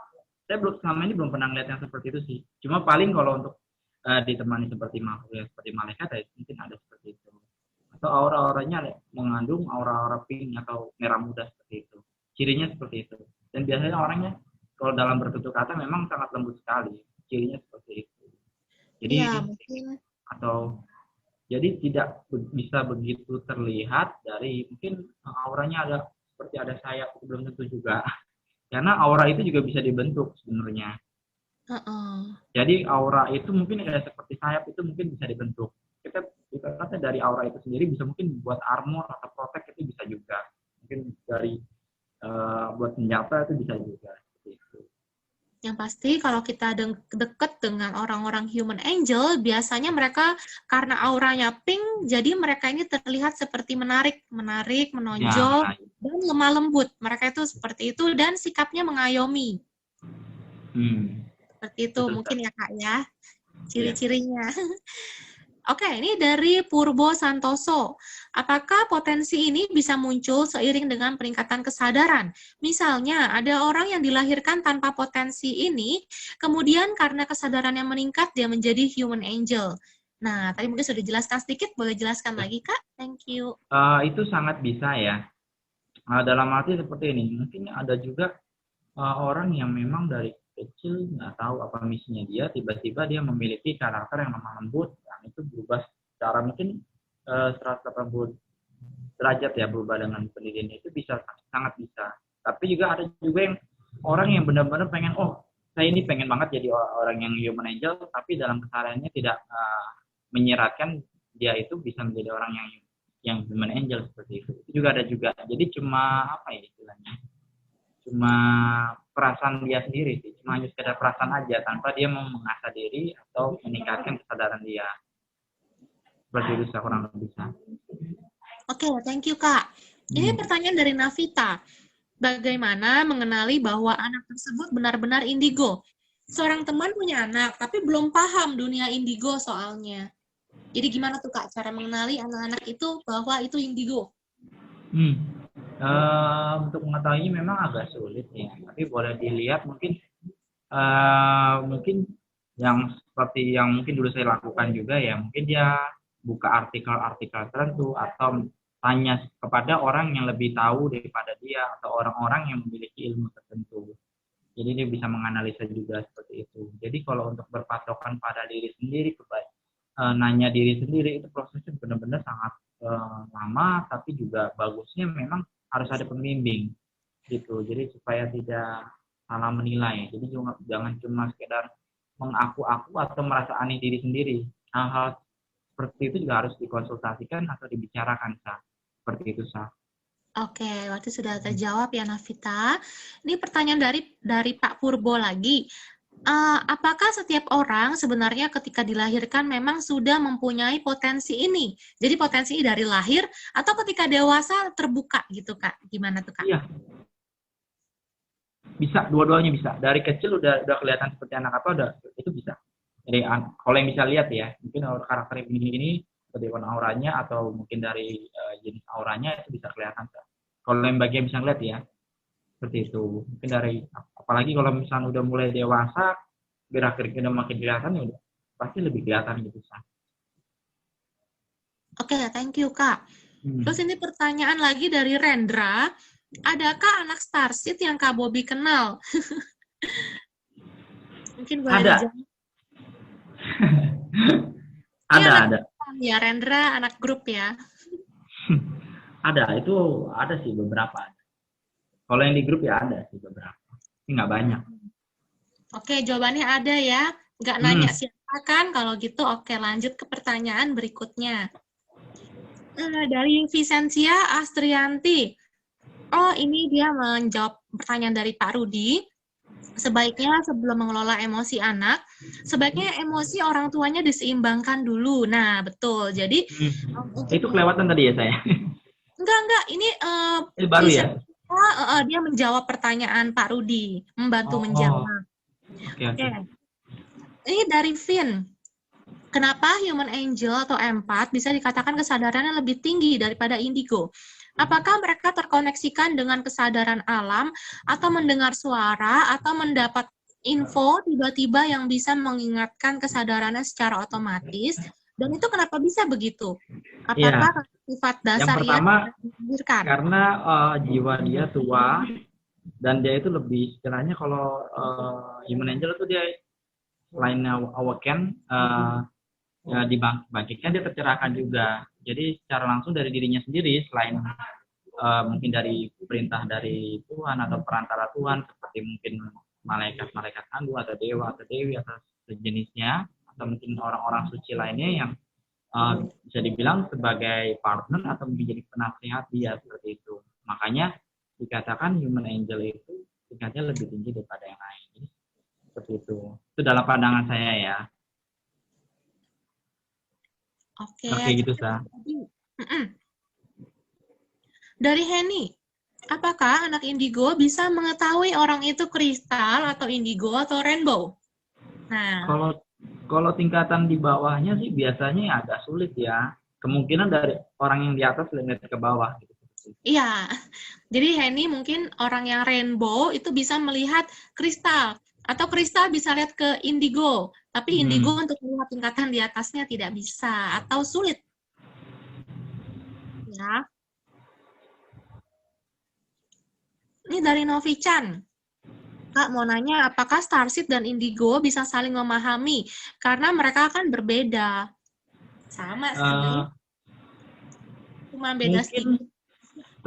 S2: saya selama ini belum pernah lihat yang seperti itu sih. Cuma paling kalau untuk ditemani seperti makhluk seperti malaikat, ya mungkin ada seperti itu. Atau aura-auranya mengandung aura-aura pink atau merah muda, seperti itu. Cirinya seperti itu. Dan biasanya orangnya kalau dalam bertutur kata memang sangat lembut sekali. Cirinya seperti itu. Jadi
S1: ya, mungkin
S2: atau jadi tidak bisa begitu terlihat dari mungkin auranya ada seperti ada sayap, belum tentu juga. Karena aura itu juga bisa dibentuk sebenarnya. Jadi aura itu mungkin ada seperti sayap, itu mungkin bisa dibentuk. Kita kata dari aura itu sendiri bisa mungkin buat armor atau protect, itu bisa juga. Mungkin dari buat senjata itu bisa juga. Gitu.
S1: Yang pasti kalau kita dekat dengan orang-orang human angel, biasanya mereka karena auranya pink, jadi mereka ini terlihat seperti menarik, menonjol, dan lemah lembut. Mereka itu seperti itu dan sikapnya mengayomi. Seperti itu betul, mungkin ya Kak ya, ciri-cirinya. Oke, ini dari Purbo Santoso. Apakah potensi ini bisa muncul seiring dengan peningkatan kesadaran? Misalnya, ada orang yang dilahirkan tanpa potensi ini, kemudian karena kesadarannya meningkat, dia menjadi human angel. Nah, tadi mungkin sudah dijelaskan sedikit, boleh jelaskan lagi, Kak? Thank you.
S2: Itu sangat bisa ya. Dalam arti seperti ini, mungkin ada juga orang yang memang dari kecil nggak tahu apa misinya dia, tiba-tiba dia memiliki karakter yang lemah lembut, dan itu berubah secara mungkin 180 derajat ya, berubah dengan pendidikan, itu bisa, sangat bisa. Tapi juga ada juga yang orang yang benar-benar pengen, oh saya ini pengen banget jadi orang yang human angel, tapi dalam kesehariannya tidak menyiratkan dia itu bisa menjadi orang yang human angel seperti itu. Itu juga ada juga. Jadi cuma apa ya istilahnya? Cuma perasaan dia sendiri sih, cuma hanya sekedar perasaan aja tanpa dia mau mengasah diri atau meningkatkan kesadaran dia. Seperti itu kurang lebih.
S1: Oke, thank you Kak. Ini pertanyaan dari Navita. Bagaimana mengenali bahwa anak tersebut benar-benar indigo? Seorang teman punya anak, tapi belum paham dunia indigo soalnya. Jadi gimana tuh Kak cara mengenali anak-anak itu bahwa itu indigo?
S2: Untuk mengetahui memang agak sulit ya, tapi boleh dilihat mungkin yang seperti yang mungkin dulu saya lakukan juga ya, mungkin dia buka artikel-artikel tertentu atau tanya kepada orang yang lebih tahu daripada dia atau orang-orang yang memiliki ilmu tertentu. Jadi dia bisa menganalisa juga seperti itu. Jadi kalau untuk berpatokan pada diri sendiri, nanya diri sendiri itu prosesnya benar-benar sangat lama, tapi juga bagusnya memang harus ada pembimbing gitu. Jadi supaya tidak salah menilai. Jadi jangan cuma sekedar mengaku-aku atau merasa aneh diri sendiri. Hal-hal seperti itu juga harus dikonsultasikan atau dibicarakan, Sa. Seperti itu, Sa.
S1: Oke, berarti sudah terjawab ya Navita. Ini pertanyaan dari Pak Purbo lagi. Apakah setiap orang sebenarnya ketika dilahirkan memang sudah mempunyai potensi ini? Jadi potensi dari lahir atau ketika dewasa terbuka gitu Kak? Gimana tuh Kak?
S2: Iya. Bisa, dua-duanya bisa. Dari kecil udah kelihatan seperti anak apa, itu bisa. Jadi kalau yang bisa lihat ya, mungkin karakternya begini-gini, seperti warna auranya atau mungkin dari jenis auranya itu bisa kelihatan. Kalau yang bagian bisa lihat ya, seperti itu. Mungkin dari, apalagi kalau misalnya udah mulai dewasa, gerak-geriknya udah makin kelihatan, ya udah pasti lebih kelihatan gitu.
S1: Oke, thank you Kak. Terus ini pertanyaan lagi dari Rendra. Adakah anak Starseed yang Kak Bobby kenal? Mungkin boleh dijawab.
S2: Ada.
S1: Ya, Rendra, anak grup ya.
S2: Ada, itu ada sih beberapa. Kalau yang di grup ya ada sih beberapa. Ini nggak banyak.
S1: Oke, jawabannya ada ya. Nggak nanya siapa kan? Kalau gitu, oke lanjut ke pertanyaan berikutnya. Dari Vicentia Astrianti. Oh, ini dia menjawab pertanyaan dari Pak Rudi. Sebaiknya sebelum mengelola emosi anak, sebaiknya emosi orang tuanya diseimbangkan dulu. Nah, betul. Jadi
S2: itu kelewatan tadi ya saya.
S1: Enggak. Ini
S2: baru ya?
S1: Dia menjawab pertanyaan Pak Rudi, membantu menjawab. Oke. Ini dari Vin. Kenapa human angel atau empath bisa dikatakan kesadarannya lebih tinggi daripada indigo? Apakah mereka terkoneksikan dengan kesadaran alam, atau mendengar suara, atau mendapat info tiba-tiba yang bisa mengingatkan kesadarannya secara otomatis? Dan itu kenapa bisa begitu? Apakah sifat dasar
S2: yang pertama,
S1: dilahirkan?
S2: Karena jiwa dia tua, dan dia itu lebih, istilahnya kalau human angel itu dia selain awaken, dibangkitkan, dia tercerahkan juga. Jadi secara langsung dari dirinya sendiri, selain mungkin dari perintah dari Tuhan atau perantara Tuhan, seperti mungkin malaikat-malaikat agung atau dewa atau dewi atau sejenisnya, atau mungkin orang-orang suci lainnya yang bisa dibilang sebagai partner atau menjadi penasehat dia, seperti itu. Makanya dikatakan human angel itu tingkatnya lebih tinggi daripada yang lain. Jadi, seperti itu. Itu dalam pandangan saya ya.
S1: Oke,
S2: gitu, Sa.
S1: Dari Henny, apakah anak indigo bisa mengetahui orang itu kristal atau indigo atau rainbow? Nah,
S2: kalau tingkatan di bawahnya sih biasanya agak sulit ya. Kemungkinan dari orang yang di atas lihat ke bawah gitu.
S1: Iya. Jadi Henny mungkin orang yang rainbow itu bisa melihat kristal, atau kristal bisa lihat ke indigo, tapi indigo untuk melihat tingkatan di atasnya tidak bisa atau sulit. Ya. Ini dari Novi-chan. Kak mau nanya, apakah Starseed dan Indigo bisa saling memahami? Karena mereka kan berbeda. Sama sih. Cuma beda sedikit.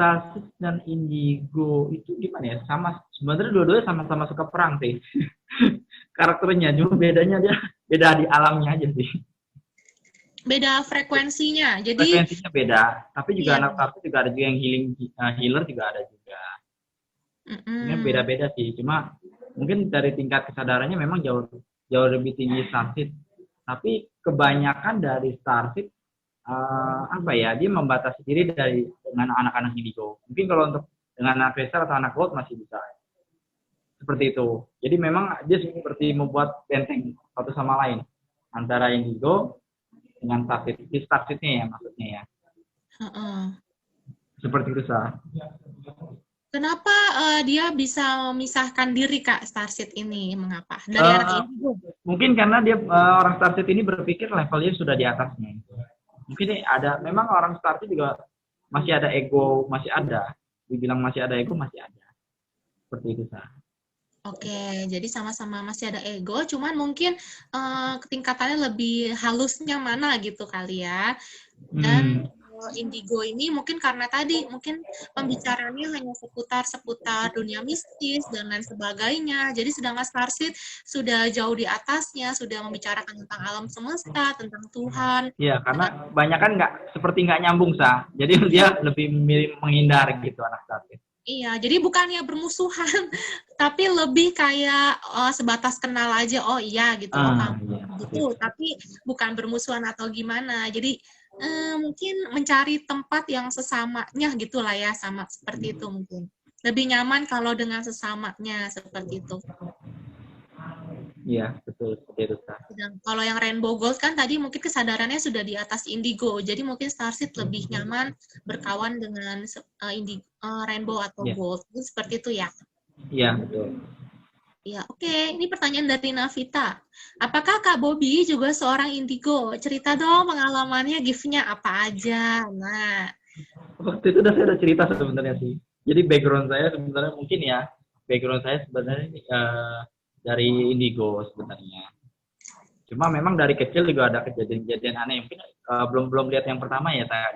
S2: Starship dan Indigo itu gimana ya? Sama sebenarnya dua-duanya sama-sama suka perang sih. Karakternya cuma bedanya dia beda di alamnya aja sih.
S1: Beda frekuensinya. Jadi
S2: Frekuensinya beda, tapi juga
S1: iya.
S2: anak Starship juga ada juga yang healer juga ada juga. Ini
S1: Mm-mm.
S2: beda-beda sih. Cuma mungkin dari tingkat kesadarannya memang jauh jauh lebih tinggi Starship. Tapi kebanyakan dari Starship apa ya, dia membatasi diri dari dengan anak-anak indigo. Mungkin kalau untuk dengan anak kristal atau anak gold masih bisa seperti itu. Jadi memang dia seperti membuat benteng satu sama lain antara indigo dengan starship. Di starshipnya ya maksudnya ya.
S1: Heeh.
S2: Seperti itu sah.
S1: Kenapa dia bisa memisahkan diri Kak Starseed ini? Mengapa? Dari anak
S2: Uh,
S1: indigo.
S2: mungkin karena dia orang starship ini berpikir levelnya sudah di atasnya. Mungkin ada memang orang starship juga masih ada ego, masih ada. Dibilang masih ada ego masih ada. Seperti itu sah.
S1: Oke, jadi sama-sama masih ada ego, cuman mungkin ketingkatannya lebih halusnya mana gitu kali ya. Dan indigo ini mungkin karena tadi mungkin pembicaraannya hanya seputar dunia mistis dan lain sebagainya. Jadi sedangkan Starseed sudah jauh di atasnya, sudah membicarakan tentang alam semesta, tentang Tuhan.
S2: Iya, karena banyak kan nggak nyambung sah. Jadi
S1: Iya,
S2: dia lebih memilih menghindar gitu anak starship.
S1: iya, jadi bukannya bermusuhan, tapi lebih kayak sebatas kenal aja. Oh iya gitu, oh kamu
S2: Iya,
S1: gitu. Tapi bukan bermusuhan atau gimana. Jadi mungkin mencari tempat yang sesamanya gitulah ya, sama seperti itu mungkin. Lebih nyaman kalau dengan sesamanya seperti itu.
S2: iya betul seperti itu sah.
S1: Kalau yang Rainbow Gold kan tadi mungkin kesadarannya sudah di atas Indigo, jadi mungkin Starseed lebih nyaman berkawan dengan Rainbow atau
S2: Iya,
S1: Gold. Itu seperti itu ya.
S2: iya betul.
S1: Ya, oke. Ini pertanyaan dari Navita. Apakah Kak Bobby juga seorang indigo? Cerita dong pengalamannya, gift-nya apa aja. Nah,
S2: Waktu itu saya udah cerita sebenarnya sih. Jadi background saya sebenarnya mungkin ya, background saya sebenarnya dari indigo sebenarnya. Cuma memang dari kecil juga ada kejadian-kejadian aneh. Mungkin belum belum lihat yang pertama ya saya.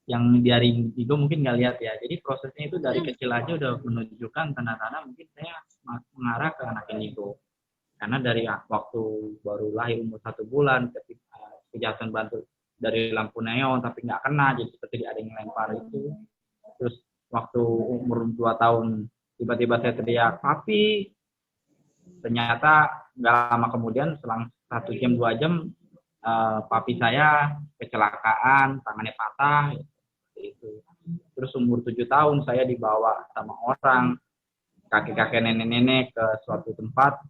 S2: Yang dari indigo mungkin nggak lihat ya. Jadi prosesnya itu dari kecil aja udah menunjukkan tanda-tanda mungkin saya mengarah ke anak indigo. Karena dari waktu baru lahir umur 1 bulan, ketika kejahatan bantu dari lampu neon tapi nggak kena, jadi seperti ada yang lempar itu. Terus waktu umur 2 tahun tiba-tiba saya teriak papi, ternyata nggak lama kemudian selang 1 jam 2 jam papi saya kecelakaan, tangannya patah itu. Terus umur 7 tahun saya dibawa sama orang kakek-kakek nenek-nenek ke suatu tempat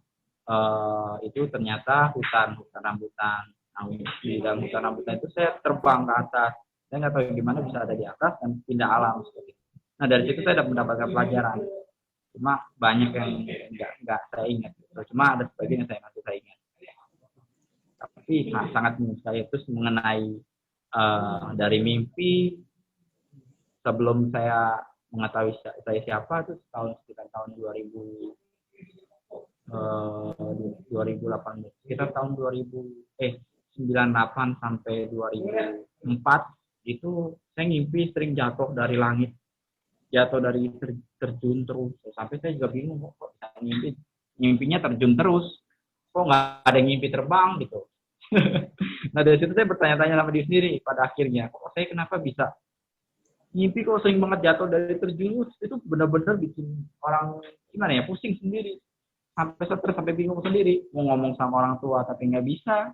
S2: itu ternyata hutan rambutan. Nah, di dalam hutan rambutan itu saya terbang ke atas. Saya nggak tahu gimana bisa ada di atas dan pindah alam seperti itu. Nah dari situ saya dapat mendapatkan pelajaran. Cuma banyak yang nggak saya ingat. Cuma ada sebagian yang saya ingat. Tapi sangat saya itu mengenai dari mimpi sebelum saya mengetahui saya siapa itu sekitar tahun 2018 sekitar tahun 98 sampai 2004 itu saya ngimpi sering jatuh dari langit, jatuh dari terjun terus sampai saya juga bingung kok bisa ngimpinya terjun terus, kok nggak ada ngimpi terbang gitu. Nah dari situ saya bertanya-tanya sama diri sendiri pada akhirnya, kok saya kenapa bisa ngimpi kok sering banget jatuh dari terjun, itu benar-benar bikin orang gimana ya, pusing sendiri, sampai stres, sampai bingung sendiri mau ngomong sama orang tua tapi nggak bisa,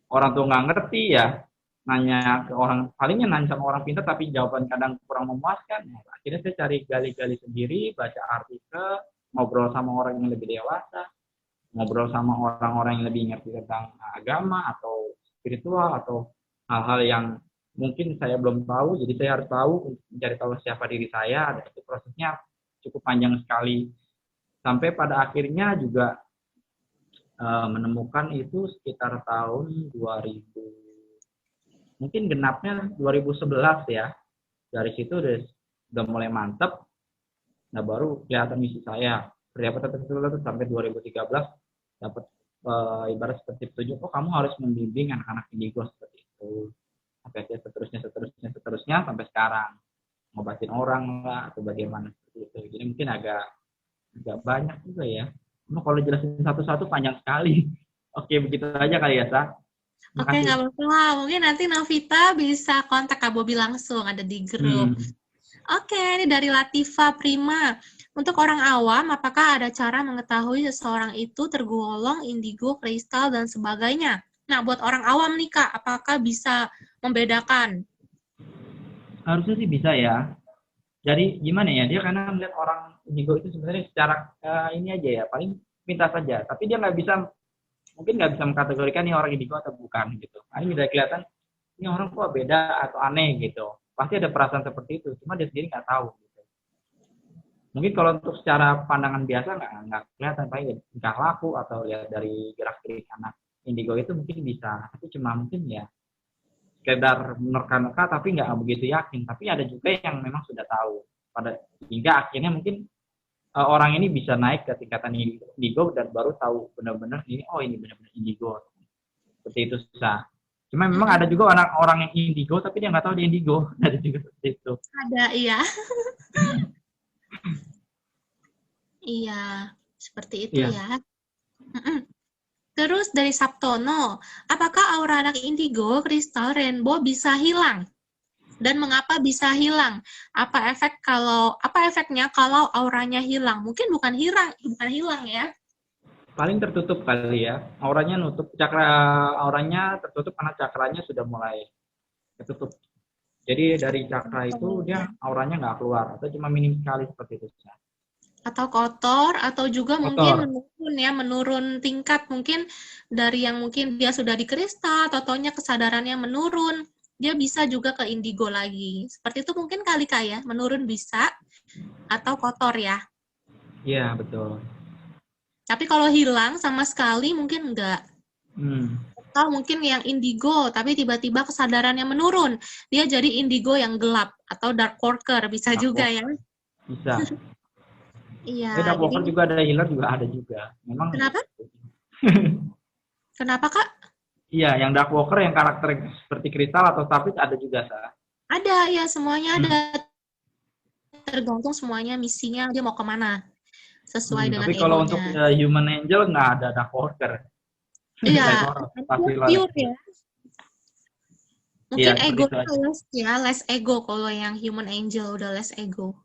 S2: orang tua nggak ngerti ya, nanya ke orang, palingnya nanya sama orang pintar tapi jawaban kadang kurang memuaskan. Nah, akhirnya saya cari gali-gali sendiri, baca artikel, ngobrol sama orang yang lebih dewasa, ngobrol sama orang-orang yang lebih ngerti tentang agama atau spiritual atau hal-hal yang mungkin saya belum tahu, jadi saya harus tahu untuk mencari tahu siapa diri saya. Dan itu prosesnya cukup panjang sekali sampai pada akhirnya juga menemukan itu sekitar tahun 2000, mungkin genapnya 2011 ya. Dari situ udah mulai mantep. Nah baru kelihatan misi saya. Terus sampai 2013 dapat ibarat seperti petunjuk, oh kamu harus membimbing anak-anak indigo seperti itu. Sampai seterusnya sampai sekarang. ngobatin orang lah atau bagaimana seperti itu. Jadi mungkin agak banyak juga ya. Cuma kalau jelasin satu-satu panjang sekali. Oke, begitu aja kali ya, Sa.
S1: Oke,
S2: Makasih.
S1: nggak apa-apa. Mungkin nanti Novita bisa kontak Kak Bobi langsung, ada di grup. Oke, ini dari Latifa Prima. Untuk orang awam, apakah ada cara mengetahui seseorang itu tergolong indigo, kristal, dan sebagainya? Nah, buat orang awam nih, Kak, apakah bisa membedakan?
S2: Harusnya sih bisa ya. Jadi gimana ya, dia karena melihat orang indigo itu sebenarnya secara ini aja ya, paling pintas saja. Tapi dia mungkin nggak bisa mengkategorikan ini orang indigo atau bukan gitu. Nah, ini udah kelihatan, ini orang kok beda atau aneh gitu. Pasti ada perasaan seperti itu, cuma dia sendiri nggak tahu. Gitu. Mungkin kalau untuk secara pandangan biasa nggak kelihatan, paling tingkah laku atau lihat dari gerak-gerik anak indigo itu mungkin bisa. Tapi cuma mungkin ya sekedar menerka-nerka tapi nggak begitu yakin. Tapi ada juga yang memang sudah tahu. Hingga akhirnya mungkin orang ini bisa naik ke tingkatan indigo dan baru tahu benar-benar ini benar-benar indigo. Seperti itu susah. Cuma memang ada juga orang yang indigo tapi dia nggak tahu dia indigo. Ada juga seperti itu.
S1: Ada, iya. Iya, seperti itu ya. Terus dari Sabtono, apakah aura anak indigo, kristal, rainbow bisa hilang? Dan mengapa bisa hilang? Apa efeknya kalau auranya hilang? Mungkin bukan hilang ya.
S2: Paling tertutup kali ya. Auranya tertutup karena cakranya sudah mulai tertutup. Jadi dari cakra itu dia auranya nggak keluar atau cuma minim sekali seperti itu.
S1: Atau kotor, atau juga mungkin menurun tingkat, mungkin dari yang mungkin dia sudah di kristal, totonya kesadarannya menurun, dia bisa juga ke indigo lagi. Seperti itu mungkin kali Kak ya, menurun bisa, atau kotor ya.
S2: Iya, betul.
S1: Tapi kalau hilang sama sekali mungkin enggak. Atau mungkin yang indigo, tapi tiba-tiba kesadarannya menurun, dia jadi indigo yang gelap, atau dark worker, bisa juga ya.
S2: Bisa.
S1: Iya.
S2: Dark worker juga ada, healer juga ada juga. Memang.
S1: Kenapa? Kenapa Kak?
S2: Iya, yang dark worker yang karakter seperti kristal atau sapphire ada juga, Sa.
S1: Ada, ya semuanya ada. Tergantung semuanya misinya dia mau kemana. Sesuai dengan
S2: tapi kalau
S1: egonya.
S2: untuk human angel nggak ada dark worker.
S1: Iya, pure ya. Mungkin
S2: ya,
S1: ego less ego kalau yang human angel udah less ego.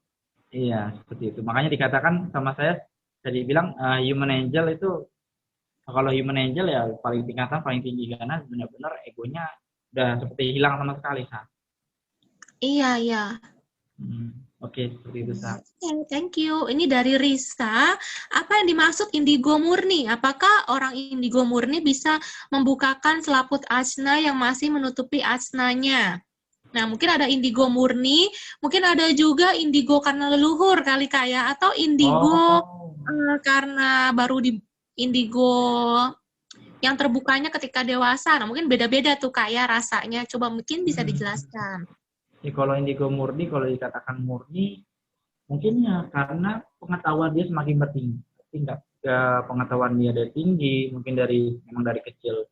S2: Iya, seperti itu. Makanya dikatakan sama saya, tadi bilang human angel itu, kalau human angel ya paling tingkatan paling tinggi karena benar-benar egonya udah seperti hilang sama sekali, Sa.
S1: Iya, iya.
S2: Oke, seperti itu, Sa.
S1: Thank you. Ini dari Risa. Apa yang dimaksud indigo murni? Apakah orang indigo murni bisa membukakan selaput ajna yang masih menutupi ajnanya? Nah, mungkin ada indigo murni, mungkin ada juga indigo karena leluhur kali Kak, atau indigo karena baru di indigo yang terbukanya ketika dewasa. Nah, mungkin beda-beda tuh Kak rasanya. Coba mungkin bisa dijelaskan.
S2: Kalau indigo murni, kalau dikatakan murni, mungkin ya karena pengetahuan dia semakin bertinggi. Pengetahuan dia dari tinggi, mungkin memang dari kecil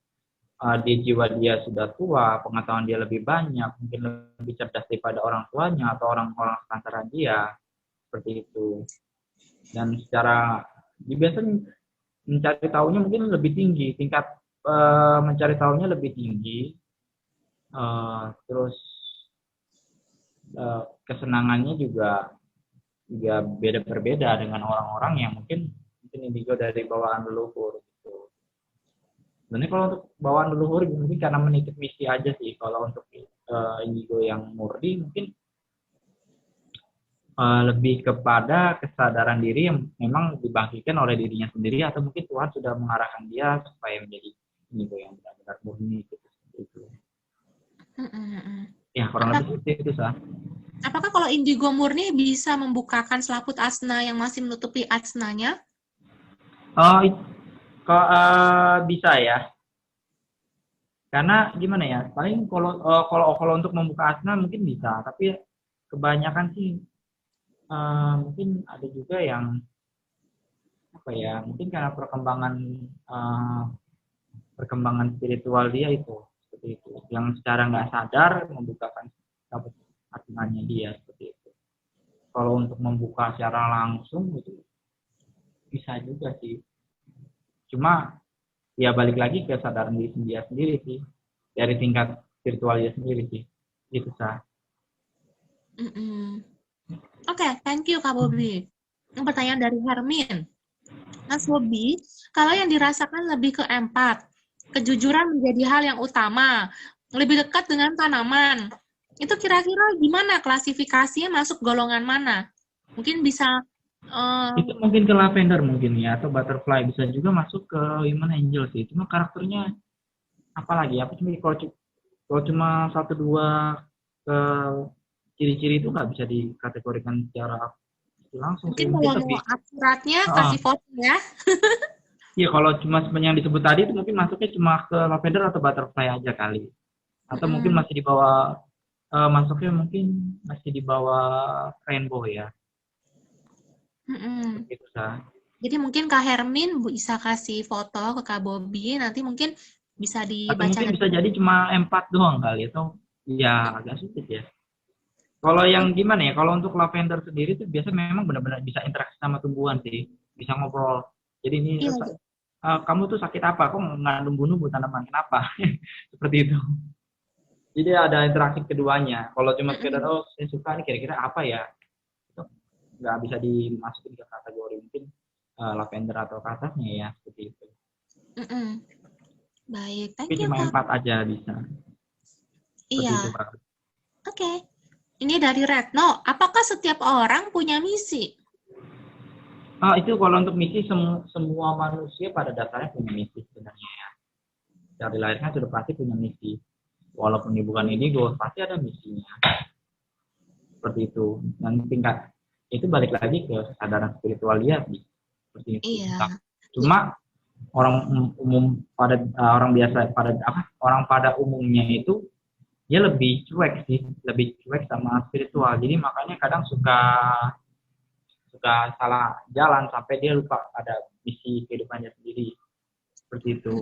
S2: di jiwa dia sudah tua, pengetahuan dia lebih banyak, mungkin lebih cerdas daripada orang tuanya atau orang-orang sepantaran dia, seperti itu. Dan secara biasanya mencari tahunya mungkin lebih tinggi, tingkat mencari tahunya lebih tinggi, terus kesenangannya juga berbeda dengan orang-orang yang mungkin indigo dari bawaan leluhur. Sebenarnya kalau untuk bawaan leluhur mungkin karena menitip misi aja sih. Kalau untuk indigo yang murni mungkin lebih kepada kesadaran diri yang memang dibangkitkan oleh dirinya sendiri, atau mungkin Tuhan sudah mengarahkan dia supaya menjadi indigo yang benar-benar murni gitu. Ya, kurang lebih seperti itu, Sa.
S1: Apakah kalau indigo murni bisa membukakan selaput asna yang masih menutupi asnanya?
S2: Bisa ya. Karena gimana ya? Paling kalau untuk membuka asna mungkin bisa, tapi kebanyakan sih mungkin ada juga yang mungkin karena perkembangan spiritual dia itu seperti itu, yang secara nggak sadar membukakan asnanya dia seperti itu. kalau untuk membuka secara langsung itu bisa juga sih. Cuma ya balik lagi ke kesadaran diri dia sendiri sih, dari tingkat spiritual dia sendiri sih. Itu sah.
S1: Oke, thank you Kak Bobi. Pertanyaan dari Hermin. Mas Bobi, kalau yang dirasakan lebih ke empat, kejujuran menjadi hal yang utama, lebih dekat dengan tanaman, itu kira-kira gimana klasifikasinya, masuk golongan mana? Mungkin bisa
S2: Itu mungkin ke lavender mungkin ya, atau butterfly, bisa juga masuk ke human angel sih. Cuma karakternya apalagi apa cuma kalau cuma satu dua ke ciri-ciri itu nggak bisa dikategorikan secara langsung sih.
S1: mungkin
S2: Mungkin
S1: kalau
S2: lebih
S1: mau akuratnya kasih foto ya.
S2: iya, kalau cuma seperti yang disebut tadi itu mungkin masuknya cuma ke lavender atau butterfly aja kali. Atau mungkin masih di bawah masuknya mungkin masih di bawah rainbow ya. Gitu sah.
S1: Jadi mungkin Kak Hermin bisa kasih foto ke Kak Bobi, nanti mungkin bisa
S2: Atau
S1: dibaca
S2: mungkin
S1: lebih.
S2: bisa jadi cuma empat doang kali, atau ya agak sulit ya. Kalau yang gimana ya, kalau untuk lavender sendiri tuh biasa memang benar-benar bisa interaksi sama tumbuhan sih, bisa ngobrol. Jadi ini
S1: Iya,
S2: kamu tuh sakit apa? Kok nggak numbuh-numbuh tanaman? Kenapa? Seperti itu. Jadi ada interaksi keduanya. Kalau cuma sekedar oh saya suka nih kira-kira apa ya, itu nggak bisa dimasukin ke kategori mungkin lavender atau ke atasnya ya, seperti itu.
S1: baik,
S2: Tapi
S1: thank you
S2: cuma
S1: Kak.
S2: empat aja bisa. Seperti itu,
S1: Iya,
S2: Pak.
S1: oke. Ini dari Retno, apakah setiap orang punya misi?
S2: Itu kalau untuk misi semua manusia pada dasarnya punya misi sebenarnya ya. Dari lahirnya sudah pasti punya misi. Walaupun dia bukan indigo, pasti ada misinya. Seperti itu. Dan tingkat itu balik lagi ke kesadaran spiritual dia sih. Seperti itu.
S1: Iya.
S2: Cuma orang umum pada orang biasa orang pada umumnya itu dia lebih cuek sih, lebih cuek sama spiritual. Jadi makanya kadang suka salah jalan sampai dia lupa ada misi kehidupannya sendiri. Seperti itu.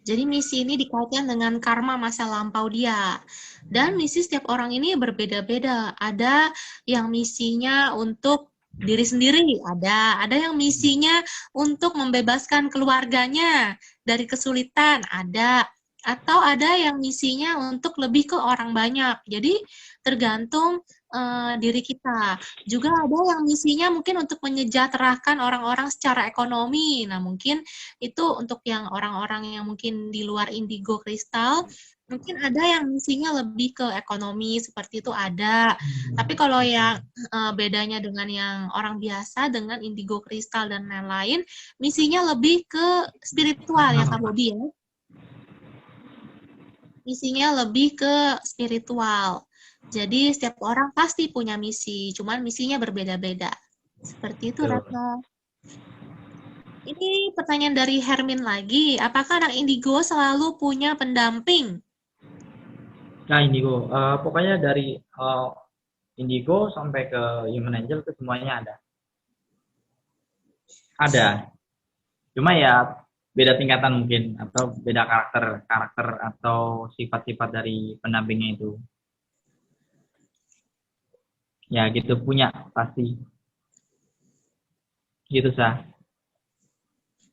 S1: Jadi misi ini dikaitkan dengan karma masa lampau dia. Dan misi setiap orang ini berbeda-beda. Ada yang misinya untuk diri sendiri, ada yang misinya untuk membebaskan keluarganya dari kesulitan, atau ada yang misinya untuk lebih ke orang banyak. Jadi tergantung diri kita. Juga ada yang misinya mungkin untuk menyejahterakan orang-orang secara ekonomi. Nah, mungkin itu untuk yang orang-orang yang mungkin di luar indigo kristal, mungkin ada yang misinya lebih ke ekonomi, seperti itu ada. Tapi kalau yang bedanya dengan yang orang biasa, dengan indigo kristal dan lain-lain, misinya lebih ke spiritual ya Kak Bobi ya? Misinya lebih ke spiritual. Jadi setiap orang pasti punya misi, cuman misinya berbeda-beda. Seperti itu, Ratna. Ini pertanyaan dari Hermin lagi. Apakah anak indigo selalu punya pendamping?
S2: Nah, indigo. Pokoknya dari indigo sampai ke human angel itu semuanya ada. Ada. Cuma ya beda tingkatan mungkin, atau beda karakter atau sifat-sifat dari pendampingnya itu. Ya gitu punya pasti. Gitu sah.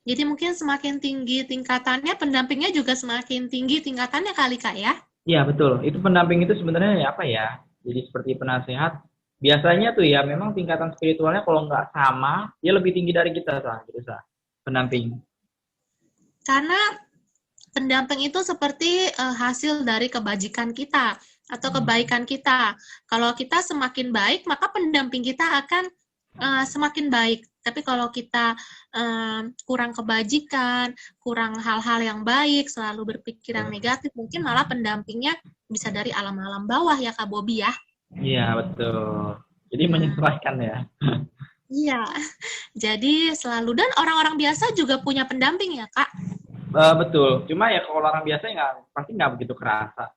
S1: Jadi mungkin semakin tinggi tingkatannya, pendampingnya juga semakin tinggi tingkatannya kali Kak ya?
S2: Iya betul. Itu pendamping itu sebenarnya apa ya? Jadi seperti penasehat. Biasanya tuh ya memang tingkatan spiritualnya kalau nggak sama, dia lebih tinggi dari kita sah. Gitu sah. Pendamping.
S1: Karena pendamping itu seperti hasil dari kebajikan kita atau kebaikan kita. Kalau kita semakin baik, maka pendamping kita akan semakin baik. Tapi kalau kita kurang kebajikan, kurang hal-hal yang baik, selalu berpikir yang negatif, mungkin malah pendampingnya bisa dari alam-alam bawah ya Kak Bobi ya.
S2: Iya betul. Jadi menyesuaikan ya.
S1: Iya. Jadi selalu, dan orang-orang biasa juga punya pendamping ya Kak.
S2: Betul. Cuma ya kalau orang biasa pasti nggak begitu kerasa.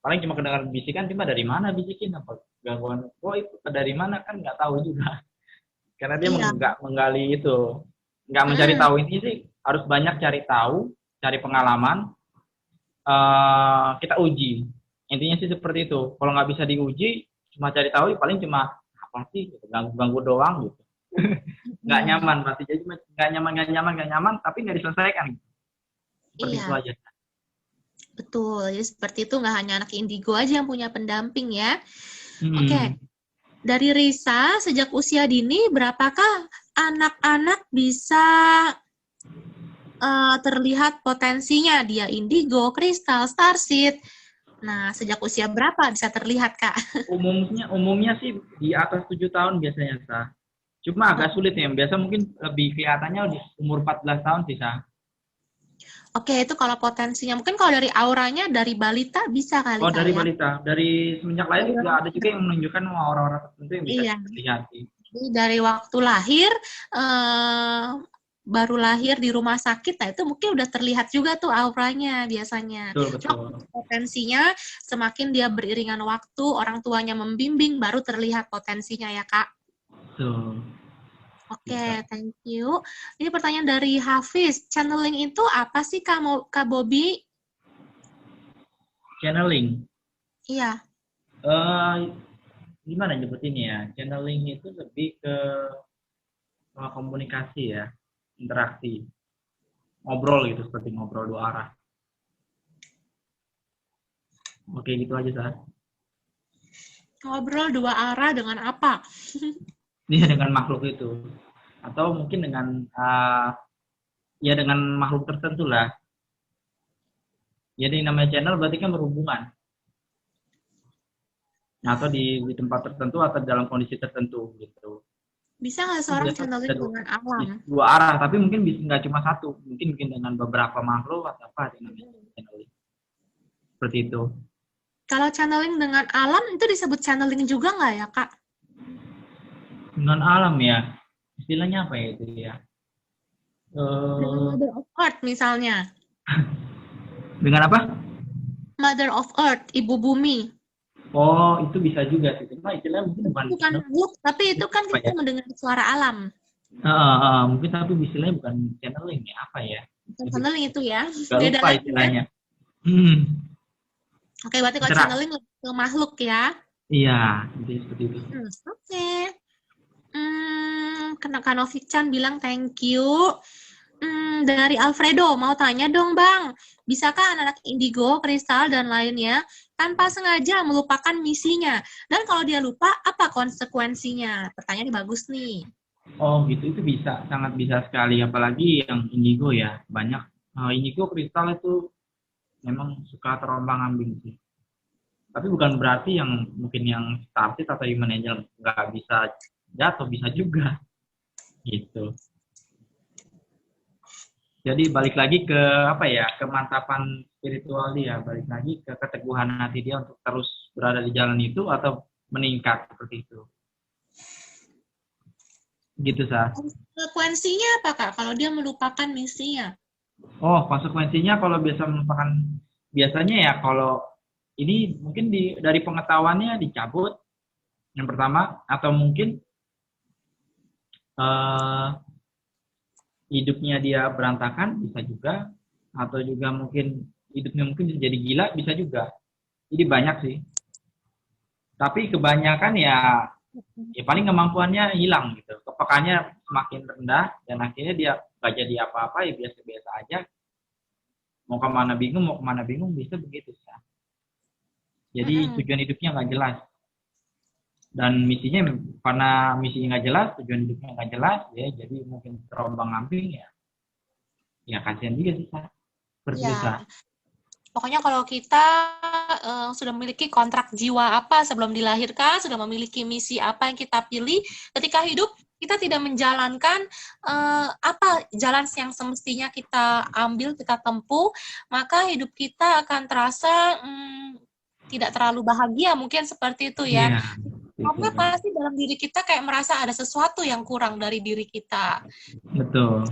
S2: Paling cuma kedengar bisikan, cuma dari mana bisikin, apa gangguan? Oh itu dari mana kan nggak tahu juga. Karena dia nggak menggali itu, nggak mencari tahu. Ini sih harus banyak cari tahu, cari pengalaman, kita uji. Intinya sih seperti itu. Kalau nggak bisa diuji, cuma cari tahu, paling cuma apa sih, gitu. Ganggu doang gitu. Nggak nyaman pasti, jadi nggak nyaman, tapi nggak diselesaikan. Seperti itu
S1: Iya,
S2: aja.
S1: betul. Jadi seperti itu, nggak hanya anak indigo aja yang punya pendamping ya. Oke,
S2: Hmm.
S1: dari Risa, sejak usia dini, berapakah anak-anak bisa terlihat potensinya? Dia indigo, kristal, starseed. Nah, sejak usia berapa bisa terlihat, Kak?
S2: Umumnya sih di atas 7 tahun biasanya, Sa. Cuma agak sulit ya, biasa mungkin lebih kelihatannya di umur 14 tahun sih, Sa.
S1: Oke, itu kalau potensinya. Mungkin kalau dari auranya, dari balita bisa kali,
S2: Oh,
S1: Kak,
S2: dari
S1: ya?
S2: balita, dari semenjak lahir juga ada juga yang menunjukkan orang-orang tertentu yang bisa
S1: Iya,
S2: terlihat sih.
S1: jadi dari waktu lahir, eh, baru lahir di rumah sakit, nah itu mungkin udah terlihat juga tuh auranya biasanya.
S2: Betul,
S1: Cuma
S2: betul.
S1: potensinya, semakin dia beriringan waktu, orang tuanya membimbing, baru terlihat potensinya ya, Kak.
S2: Betul.
S1: Oke,
S2: Bisa.
S1: thank you. Ini pertanyaan dari Hafiz. Channeling itu apa sih, Kak Bobby?
S2: Channeling.
S1: Iya.
S2: eh Gimana nyebutinnya ya? Channeling itu lebih ke komunikasi ya, interaksi, ngobrol gitu, seperti ngobrol dua arah. Oke, gitu aja, Sa.
S1: Ngobrol dua arah dengan apa?
S2: Ini dengan makhluk itu. Atau mungkin dengan ya dengan makhluk tertentu lah. Jadi namanya channel berarti kan berhubungan. Atau di tempat tertentu atau dalam kondisi tertentu gitu.
S1: Bisa nggak
S2: Itu
S1: seorang
S2: biasa
S1: channeling dengan alam?
S2: dua arah, tapi mungkin bisa nggak cuma satu. Mungkin dengan beberapa makhluk atau apa yang namanya channeling. Seperti itu.
S1: Kalau channeling dengan alam itu disebut channeling juga nggak ya, Kak?
S2: Dengan alam ya. Istilahnya apa ya itu ya?
S1: Dengan
S2: Eh,
S1: Mother of Earth misalnya.
S2: dengan apa?
S1: Mother of Earth, Ibu Bumi.
S2: Oh, itu bisa juga sih. Cuma istilahnya mungkin
S1: Itu
S2: bukan
S1: bukan
S2: channel.
S1: makhluk, tapi itu kan
S2: Apa
S1: kita
S2: ya?
S1: mendengar suara alam.
S2: Mungkin tapi istilahnya bukan channeling ya, apa ya?
S1: Bukan channeling itu ya.
S2: Gak
S1: Beda
S2: lupa
S1: lagi ya.
S2: istilahnya. Hmm,
S1: Oke, berarti kalau
S2: Cerah.
S1: channeling lebih ke makhluk ya.
S2: Iya, jadi seperti itu.
S1: Oke. Kak Novik-chan bilang thank you. Dari Alfredo, mau tanya dong Bang, bisakah anak-anak indigo, kristal, dan lainnya tanpa sengaja melupakan misinya? Dan kalau dia lupa, apa konsekuensinya? Pertanyaan ini bagus nih.
S2: Oh gitu, itu bisa, sangat bisa sekali. Apalagi yang indigo ya, banyak. Indigo kristal itu memang suka terombang-ambing sih. Tapi bukan berarti yang mungkin yang starseed atau human angel nggak bisa jatuh, bisa juga. Gitu. Jadi balik lagi ke apa ya, kemantapan spiritual dia, balik lagi ke keteguhan hati dia untuk terus berada di jalan itu atau meningkat seperti itu. Gitu, Sa.
S1: Konsekuensinya apa Kak kalau dia melupakan misinya?
S2: Oh, konsekuensinya kalau biasa melupakan, biasanya ya kalau ini mungkin dari pengetahuannya dicabut yang pertama, atau mungkin eh, hidupnya dia berantakan bisa juga, atau juga mungkin hidupnya mungkin jadi gila bisa juga. Jadi banyak sih. Tapi kebanyakan ya paling kemampuannya hilang gitu. Kepekaannya semakin rendah dan akhirnya dia nggak jadi apa-apa, ya biasa-biasa aja. Mau kemana bingung bisa begitu. Jadi tujuan hidupnya nggak jelas. Dan misinya, karena misinya nggak jelas, tujuan hidupnya nggak jelas, ya jadi mungkin terombang ambing ya. Ya kasihan juga sih, seperti itu,
S1: Ya, pokoknya kalau kita sudah memiliki kontrak jiwa apa sebelum dilahirkan, sudah memiliki misi apa yang kita pilih, ketika hidup kita tidak menjalankan apa jalan yang semestinya kita ambil, kita tempuh, maka hidup kita akan terasa tidak terlalu bahagia, mungkin seperti itu ya.
S2: Iya,
S1: Karena pasti dalam diri kita kayak merasa ada sesuatu yang kurang dari diri kita.
S2: betul.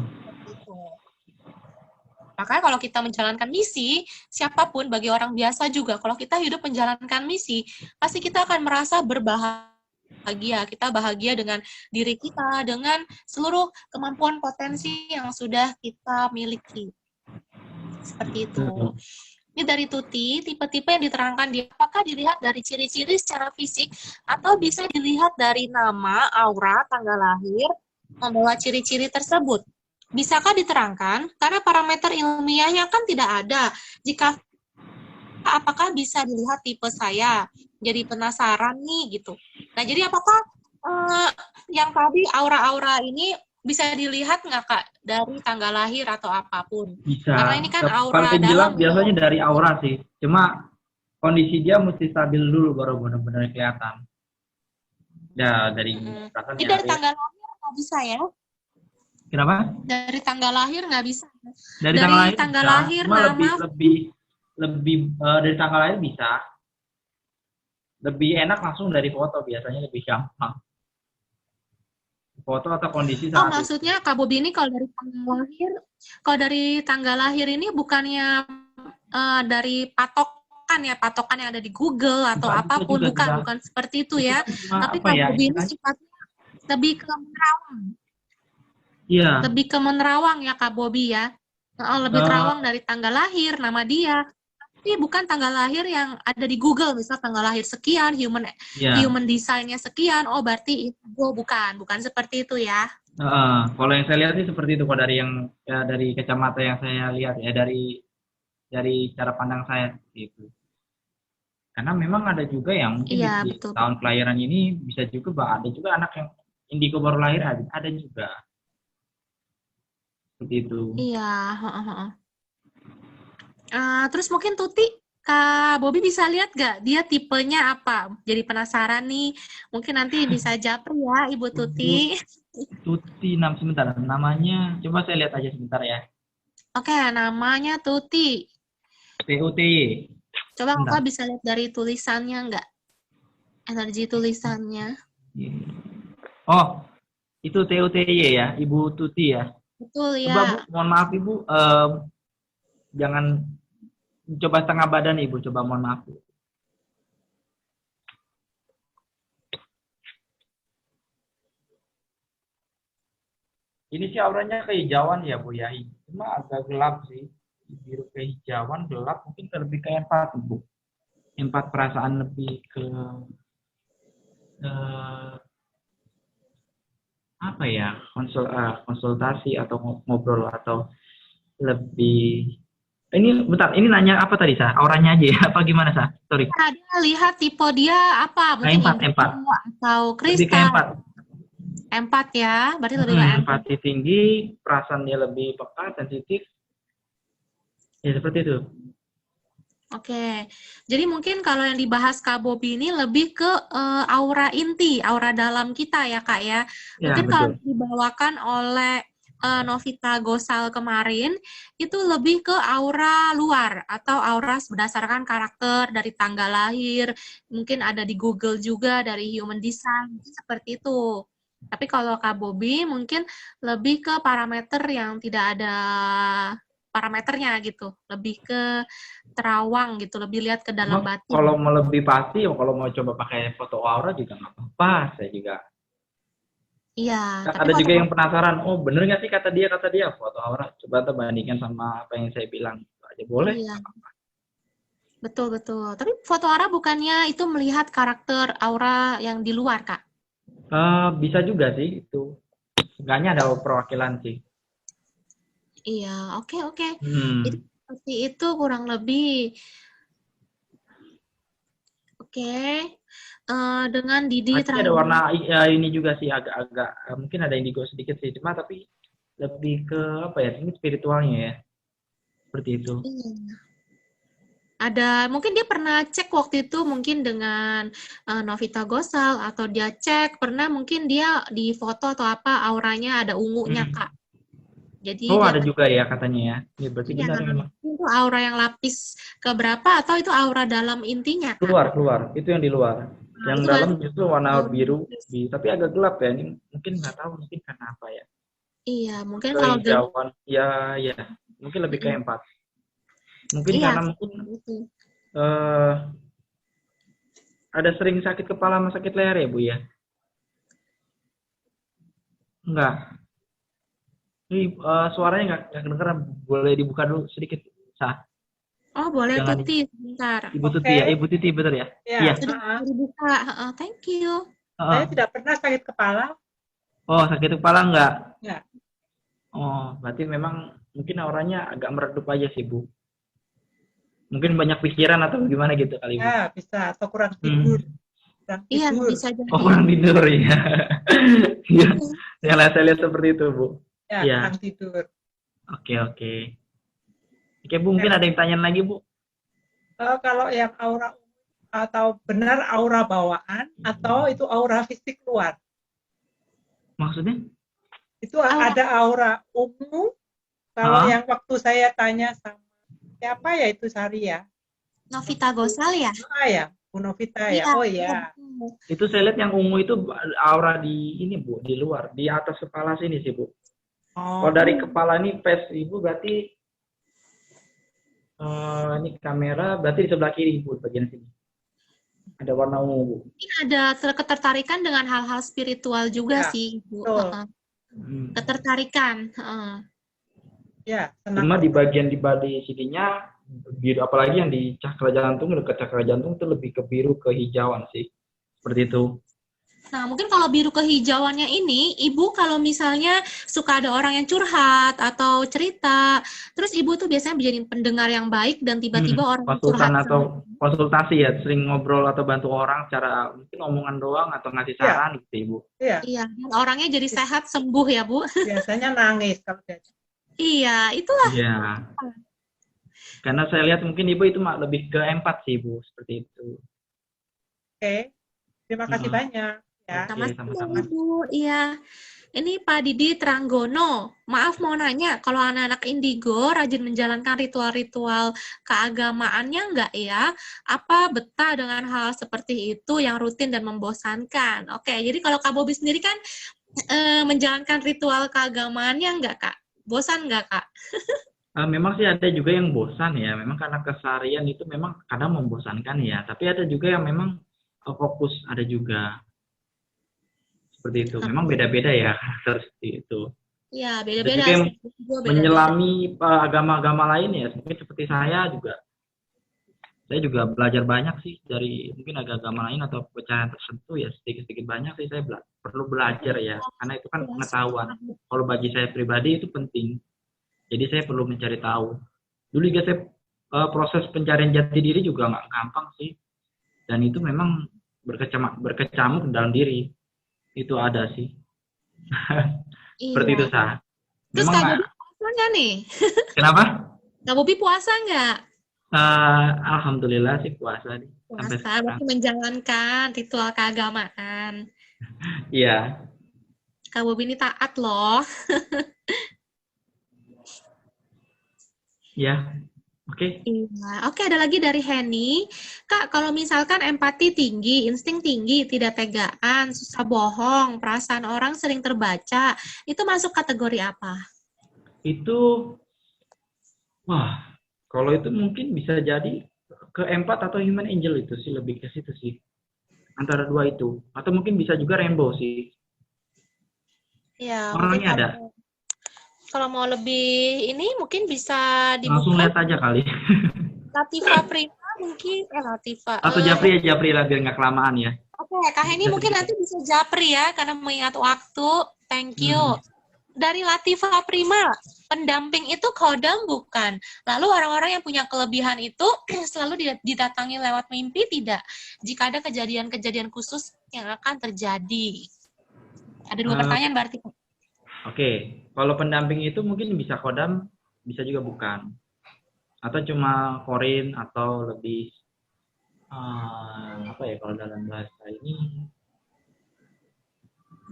S1: Makanya kalau kita menjalankan misi, siapapun bagi orang biasa juga, kalau kita hidup menjalankan misi, pasti kita akan merasa berbahagia. Kita bahagia dengan diri kita, dengan seluruh kemampuan potensi yang sudah kita miliki. Seperti itu.
S2: Betul.
S1: Ini dari Tuti, tipe-tipe yang diterangkan di apakah dilihat dari ciri-ciri secara fisik atau bisa dilihat dari nama, aura, tanggal lahir, membawa ciri-ciri tersebut. Bisakah diterangkan? Karena parameter ilmiahnya kan tidak ada. Jika apakah bisa dilihat tipe saya? Jadi penasaran nih gitu. Nah, jadi apakah yang tadi aura-aura ini bisa dilihat nggak Kak dari tanggal lahir atau apapun? Karena
S2: Bisa.
S1: ini kan aura
S2: Paling jelas
S1: dalam ya.
S2: biasanya dari aura sih. Cuma kondisi dia mesti stabil dulu baru benar-benar kelihatan. Ya dari perasaan
S1: Jadi
S2: ya
S1: dari
S2: ada.
S1: tanggal lahir nggak bisa ya?
S2: Kenapa?
S1: Dari tanggal lahir nggak bisa.
S2: Dari tanggal
S1: Dari
S2: lahir
S1: tanggal
S2: bisa.
S1: lahir,
S2: Cuma lebih
S1: nama,
S2: lebih lebih dari tanggal lahir bisa. Lebih enak langsung dari foto biasanya lebih gampang. Foto atau kondisi
S1: oh
S2: saat itu.
S1: maksudnya Kak Bobi ini kalau dari tanggal lahir ini bukannya dari patokan ya, patokan yang ada di Google atau
S2: Bisa, bisa
S1: apapun,
S2: juga bisa.
S1: bukan seperti itu
S2: Itu
S1: ya.
S2: kan cuma
S1: Tapi
S2: apa
S1: Kak
S2: ya
S1: Bobi ini
S2: istilahnya?
S1: sifatnya lebih ke menerawang,
S2: Iya.
S1: ya Kak Bobi ya. Lebih terawang dari tanggal lahir, nama dia. Tapi bukan tanggal lahir yang ada di Google, misal tanggal lahir sekian,
S2: Iya.
S1: human design-nya sekian, oh berarti itu bukan seperti itu ya.
S2: Kalau yang saya lihat sih seperti itu kok dari yang ya, dari kacamata yang saya lihat ya dari cara pandang saya seperti itu. Karena memang ada juga yang mungkin
S1: Iya,
S2: di
S1: betul.
S2: tahun kelahiran ini bisa juga ada juga anak yang indigo baru lahir ada juga seperti itu.
S1: Iya, heeh. Terus mungkin Tuti, Kak Bobi bisa lihat gak dia tipenya apa? Jadi penasaran nih. Mungkin nanti bisa japri ya Ibu
S2: Ibu
S1: Tuti.
S2: Tuti sebentar namanya coba saya lihat aja sebentar ya.
S1: Oke, namanya Tuti.
S2: TUTY.
S1: Coba
S2: Sebentar.
S1: Kakak bisa lihat dari tulisannya nggak? Energi tulisannya.
S2: Oh, itu TUTY ya, Ibu Tuti ya.
S1: Betul
S2: Coba Bu,
S1: ya.
S2: mohon maaf Ibu, jangan coba setengah badan Ibu, coba mohon maaf. Ini sih auranya kehijauan ya Bu ya, cuma agak gelap sih. Biru kehijauan gelap mungkin lebih ke empat Bu. Empat perasaan lebih ke eh, apa ya konsultasi atau ngobrol atau lebih ini bentar ini nanya apa tadi Sa? Auranya aja ya apa gimana Sa? Sorry.
S1: Nah, dia lihat tipe dia apa? Mungkin
S2: Empat
S1: indigo
S2: empat
S1: atau
S2: lebih ke
S1: kristal.
S2: empat.
S1: Empat ya, berarti lebih ke empat.
S2: Empati tinggi, perasaannya lebih peka, sensitif, ya seperti itu.
S1: Oke, jadi mungkin kalau yang dibahas Kak Bobi ini lebih ke aura inti, aura dalam kita ya Kak ya.
S2: Ya
S1: Mungkin kalau
S2: betul.
S1: dibawakan oleh Novita Gosal kemarin, itu lebih ke aura luar atau aura berdasarkan karakter dari tanggal lahir, mungkin ada di Google juga dari Human Design, mungkin seperti itu. Tapi kalau Kak Bobi mungkin lebih ke parameter yang tidak ada parameternya gitu, lebih ke terawang gitu, lebih lihat ke dalam
S2: Kalau
S1: batin.
S2: mau lebih pasti, kalau mau coba pakai foto aura juga nggak apa-apa, saya juga.
S1: Iya, tapi
S2: Ada juga yang
S1: foto-foto
S2: penasaran, oh bener nggak sih kata dia foto aura, coba kita bandingkan sama apa yang saya bilang, aja boleh.
S1: iya, betul. Tapi foto aura bukannya itu melihat karakter aura yang di luar, Kak?
S2: Bisa juga sih itu, seenggaknya ada perwakilan sih.
S1: Iya, oke. Jadi
S2: Hmm.
S1: seperti itu kurang lebih. Oke. Dengan Didi
S2: Pasti ada
S1: terakhir.
S2: warna ini juga sih agak-agak mungkin ada indigo sedikit sih, cuma tapi lebih ke apa ya? Ini spiritualnya ya. Seperti itu.
S1: Iya. Mungkin dia pernah cek waktu itu mungkin dengan Novita Gosal atau dia cek pernah mungkin dia di foto atau apa auranya ada ungunya
S2: Hmm.
S1: Kak. Jadi
S2: Oh,
S1: dia
S2: ada juga ya katanya ya. Ya berarti
S1: iya,
S2: benar memang.
S1: itu aura yang lapis keberapa atau itu aura dalam intinya Kak?
S2: Keluar. Itu yang di luar.
S1: Nah,
S2: Yang
S1: itu
S2: dalam
S1: berarti
S2: justru warna
S1: aura
S2: biru,
S1: lapis.
S2: tapi agak gelap ya. Ini mungkin nggak tahu mungkin karena apa ya.
S1: Iya, mungkin kalau gelap.
S2: Kehijauan. Ya. Mungkin lebih ke
S1: Mm-mm.
S2: empat. Mungkin
S1: Iya,
S2: karena mungkin
S1: itu.
S2: eh ada sering sakit kepala sama sakit leher ya, Bu ya? Enggak. Ini suaranya nggak kedengeran. Boleh dibuka dulu sedikit, Sah.
S1: Oh, boleh
S2: Jangan
S1: Tuti, sebentar.
S2: Ibu Tuti
S3: Oke.
S2: ya, Ibu Tuti betul ya?
S3: Ya,
S2: Iya.
S1: Sudah dibuka. Thank you.
S3: saya tidak pernah sakit kepala.
S2: Oh, sakit kepala enggak?
S3: Ya,
S2: Oh, berarti memang mungkin auranya agak meredup aja sih, Bu. Mungkin banyak pikiran atau gimana gitu kali, Bu.
S3: ya bisa atau kurang tidur.
S2: Hmm.
S3: Kurang
S1: Iya,
S3: tidur.
S1: bisa jadi.
S2: Oh, kurang tidur ya. Iya.
S1: Iya.
S2: Yang saya lihat seperti itu, Bu.
S3: Ya,
S2: Iya.
S3: kurang tidur.
S2: Oke, oke. Oke, Bu, mungkin ada yang tanya lagi, Bu?
S3: Kalau yang aura atau benar aura bawaan atau itu aura fisik luar.
S2: Maksudnya?
S3: Itu ada aura ungu. Kalau yang waktu saya tanya sama siapa ya itu Sari ya?
S1: Novita Gosal ya?
S3: Ya, Bu Novita ya. Oh ya.
S2: Itu saya lihat yang ungu itu aura di ini, Bu, di luar, di atas kepala sini sih, Bu.
S3: Oh.
S2: Kalau dari kepala ini face Ibu berarti ini kamera berarti di sebelah kiri, Bu, bagian sini. Ada warna ungu, Bu.
S1: Ini ada ketertarikan dengan hal-hal spiritual juga
S3: ya,
S1: sih, Bu. Ketertarikan.
S3: Ya,
S2: cuma di bagian di body sininya biru, apalagi yang di cakra jantung, dekat cakra jantung itu lebih ke biru kehijauan sih. Seperti itu.
S1: Nah, mungkin kalau biru kehijauannya ini, Ibu kalau misalnya suka ada orang yang curhat atau cerita, terus Ibu tuh biasanya menjadi pendengar yang baik dan tiba-tiba orang
S2: konsultan
S1: curhat
S2: atau konsultasi ya, sering ngobrol atau bantu orang secara mungkin omongan doang atau ngasih saran gitu, Ibu.
S3: Iya.
S1: Dan orangnya jadi sehat, sembuh ya, Bu.
S3: Biasanya nangis kalau dia.
S1: Iya, itulah.
S2: Iya. Karena saya lihat mungkin Ibu itu lebih ke empat sih, Bu, seperti itu.
S3: Oke. Terima kasih banyak ya.
S1: Sama-sama, Bu. Iya. Ini Pak Didi Tranggono. Maaf mau nanya, kalau anak-anak indigo rajin menjalankan ritual-ritual keagamaannya enggak ya? Apa betah dengan hal seperti itu yang rutin dan membosankan? Oke, jadi kalau Kak Bobi sendiri kan menjalankan ritual keagamaannya enggak, Kak? Bosan nggak, Kak?
S2: Memang sih ada juga yang bosan ya. Memang karena keseharian itu memang kadang membosankan ya. Tapi ada juga yang memang fokus, ada juga. Seperti itu. Memang beda-beda ya seperti itu.
S1: Iya, beda-beda.
S2: Ada juga yang menyelami agama-agama lain ya. Mungkin seperti saya juga. Saya juga belajar banyak sih dari mungkin agama lain atau kepercayaan tertentu ya. Sedikit-sedikit banyak sih saya perlu belajar ya. Karena itu kan pengetahuan. Kalau bagi saya pribadi itu penting. Jadi saya perlu mencari tahu. Dulu juga saya proses pencarian jati diri juga nggak gampang sih. Dan itu memang berkecamuk dalam diri. Itu ada sih. Seperti itu, Sah.
S1: Terus Kak Bobi puasa nggak nih?
S2: Kenapa?
S1: Kak Bobi puasa nggak?
S2: Alhamdulillah sih puasa nih.
S1: Puasa, berarti menjalankan ritual keagamaan.
S2: Iya.
S1: Kak Bobi ini taat loh.
S2: Ya, oke.
S1: Iya, oke, ada lagi dari Henny. Kak, kalau misalkan empati tinggi, insting tinggi, tidak tegaan, susah bohong, perasaan orang sering terbaca, itu masuk kategori apa?
S2: Kalau itu mungkin bisa jadi keempat atau human angel itu sih, lebih ke situ sih. Antara dua itu. Atau mungkin bisa juga rainbow sih.
S1: Ya,
S2: orangnya ada.
S1: Kalau mau lebih ini mungkin bisa dibuka.
S2: Langsung lihat aja kali.
S1: Latifa Prima mungkin, Latifa.
S2: Atau Japri lah biar nggak kelamaan ya.
S1: Oke, Kak Heni mungkin nanti bisa Japri ya, karena mengingat waktu. Thank you. Dari Latifa Prima, pendamping itu kodam bukan? Lalu orang-orang yang punya kelebihan itu selalu didatangi lewat mimpi tidak? Jika ada kejadian-kejadian khusus yang akan terjadi. Ada dua pertanyaan berarti.
S2: Oke, kalau pendamping itu mungkin bisa kodam, bisa juga bukan. Atau cuma korin, atau lebih, apa ya kalau dalam bahasa ini,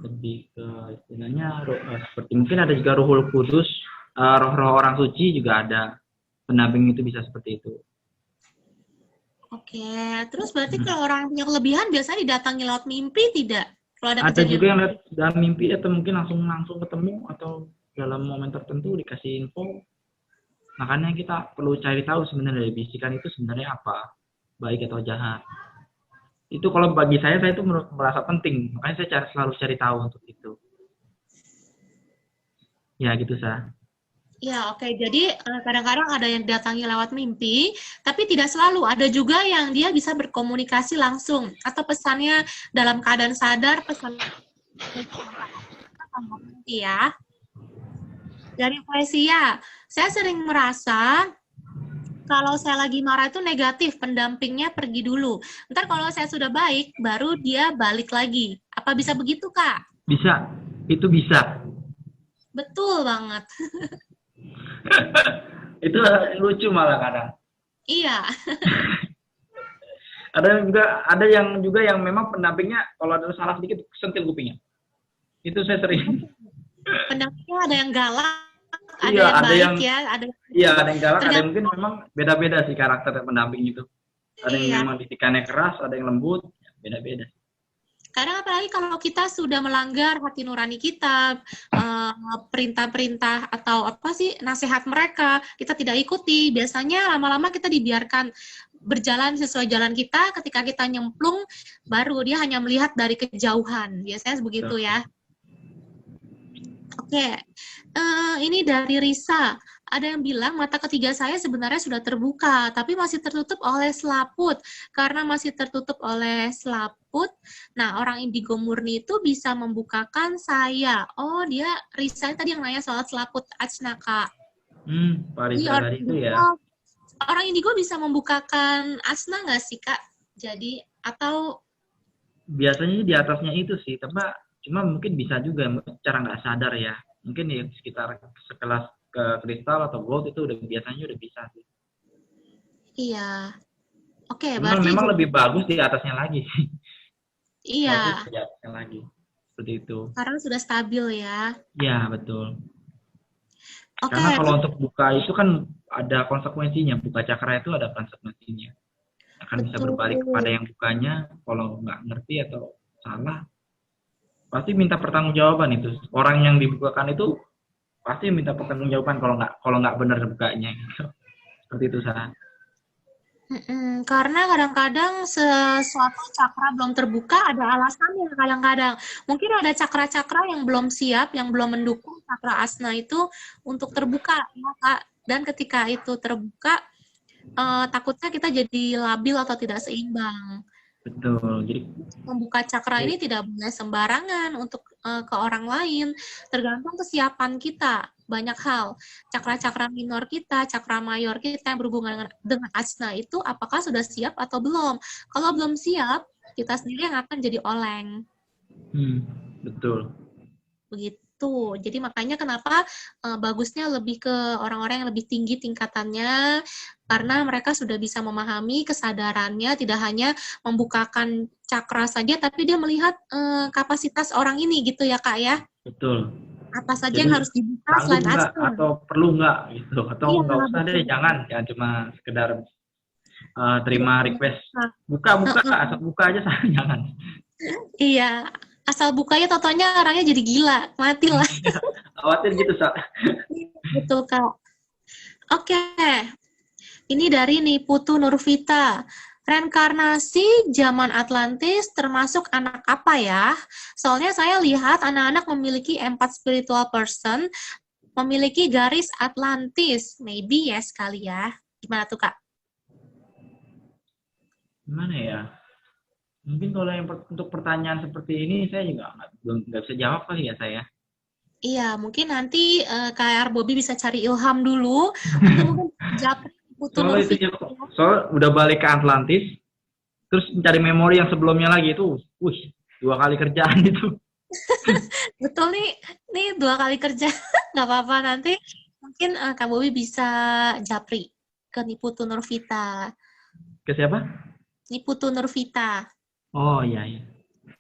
S2: lebih ke istilahnya, seperti mungkin ada juga Ruhul Kudus, roh-roh orang suci juga ada. Pendamping itu bisa seperti itu.
S1: Oke, terus berarti kalau orang yang punya kelebihan biasanya didatangi lewat mimpi tidak?
S2: Ada juga yang lihat dalam mimpi atau mungkin langsung ketemu atau dalam momen tertentu dikasih info. Makanya kita perlu cari tahu sebenarnya dari bisikan itu sebenarnya apa, baik atau jahat. Itu kalau bagi saya itu merasa penting, makanya saya selalu cari tahu untuk itu. Ya gitu, Sah.
S1: Ya, oke. Jadi kadang-kadang ada yang datangi lewat mimpi, tapi tidak selalu. Ada juga yang dia bisa berkomunikasi langsung atau pesannya dalam keadaan sadar, pesan mimpi ya. Dari Fresia, saya sering merasa kalau saya lagi marah itu negatif, pendampingnya pergi dulu. Ntar kalau saya sudah baik, baru dia balik lagi. Apa bisa begitu, Kak?
S2: Bisa, itu bisa.
S1: Betul banget.
S2: Itu lucu malah kadang.
S1: Iya.
S2: Ada yang juga yang memang pendampingnya kalau ada salah sedikit sentil kupingnya. Itu saya sering.
S1: Pendampingnya ada yang galak, ada
S2: Iya,
S1: yang
S2: ada
S1: baik
S2: yang
S1: ya,
S2: iya, ada yang galak, ada yang
S1: tergantung.
S2: mungkin memang beda-beda sih karakter pendamping itu. Ada yang
S1: Iya.
S2: memang didikannya keras, ada yang lembut, beda-beda.
S1: Kadang apalagi kalau kita sudah melanggar hati nurani kita, perintah-perintah atau apa sih nasihat mereka, kita tidak ikuti. Biasanya lama-lama kita dibiarkan berjalan sesuai jalan kita. Ketika kita nyemplung, baru dia hanya melihat dari kejauhan. Biasanya begitu ya. Oke, ini dari Risa. Ada yang bilang mata ketiga saya sebenarnya sudah terbuka, tapi masih tertutup oleh selaput. Karena masih tertutup oleh selaput, nah orang indigo murni itu bisa membukakan saya. Oh, dia Risa tadi yang nanya soal selaput Ajna, Kak.
S2: Pak
S1: Jadi
S2: Risa tadi itu ya.
S1: orang indigo bisa membukakan Ajna nggak sih, Kak? Jadi, atau
S2: Biasanya di atasnya itu sih, cuma mungkin bisa juga cara nggak sadar ya. Mungkin di sekitar sekelas ke kristal atau gold itu biasanya udah bisa sih.
S1: iya. Oke,
S2: Cuma
S1: berarti
S2: memang lebih bagus di atasnya lagi sih.
S1: iya,
S2: Bagus di atasnya lagi. Seperti itu.
S1: sekarang sudah stabil ya.
S2: Ya, betul.
S1: Oke,
S2: Karena kalau untuk buka itu kan ada konsekuensinya. Buka cakra itu ada konsekuensinya. Akan bisa berbalik kepada yang bukanya. Kalau nggak ngerti atau salah, pasti minta pertanggungjawaban itu. Orang yang dibukakan itu pasti minta pertanggungjawaban kalau nggak benar bukanya. Seperti itu, Sarah.
S1: Karena kadang-kadang sesuatu cakra belum terbuka ada alasannya kadang-kadang. Mungkin ada cakra-cakra yang belum siap, yang belum mendukung cakra asna itu untuk terbuka, ya Kak. Dan ketika itu terbuka, takutnya kita jadi labil atau tidak seimbang.
S2: Betul. Jadi
S1: Membuka cakra ini tidak boleh sembarangan untuk ke orang lain, tergantung kesiapan kita. Banyak hal, cakra-cakra minor kita, cakra mayor kita yang berhubungan dengan asna itu apakah sudah siap atau belum. Kalau belum siap, kita sendiri yang akan jadi oleng.
S2: Betul.
S1: Begitu. Jadi makanya kenapa bagusnya lebih ke orang-orang yang lebih tinggi tingkatannya, karena mereka sudah bisa memahami kesadarannya, tidak hanya membukakan cakra saja, tapi dia melihat kapasitas orang ini gitu ya Kak ya.
S2: Betul.
S1: Apa saja
S2: Jadi,
S1: yang harus dibuka selain
S2: nggak
S1: asna.
S2: atau perlu nggak gitu, atau
S1: Iya,
S2: nggak usah deh, jangan cuma sekedar terima request buka asal buka aja jangan.
S1: Iya, asal bukanya totonya orangnya jadi gila, mati lah.
S2: Khawatir gitu, Sa.
S1: Betul, Kak. Oke, ini dari Niputu Nurvita. Reinkarnasi zaman Atlantis termasuk anak apa ya? Soalnya saya lihat anak-anak memiliki 4 spiritual person, memiliki garis Atlantis. Maybe yes kali ya. Gimana tuh, Kak?
S2: Gimana ya? Mungkin kalau yang untuk pertanyaan seperti ini saya juga nggak bisa jawab kali ya saya.
S1: Iya, mungkin nanti KR Bobby bisa cari ilham dulu. Mungkin japri Putu Nurvita.
S2: Soal udah balik ke Atlantis, terus mencari memori yang sebelumnya lagi itu, 2 kali kerjaan itu.
S1: Betul nih 2 kali kerja. Nggak apa-apa, nanti mungkin Kak Bobby bisa japri ke Niputu Nurvita.
S2: Ke siapa?
S1: Niputu Nurvita.
S2: Oh iya.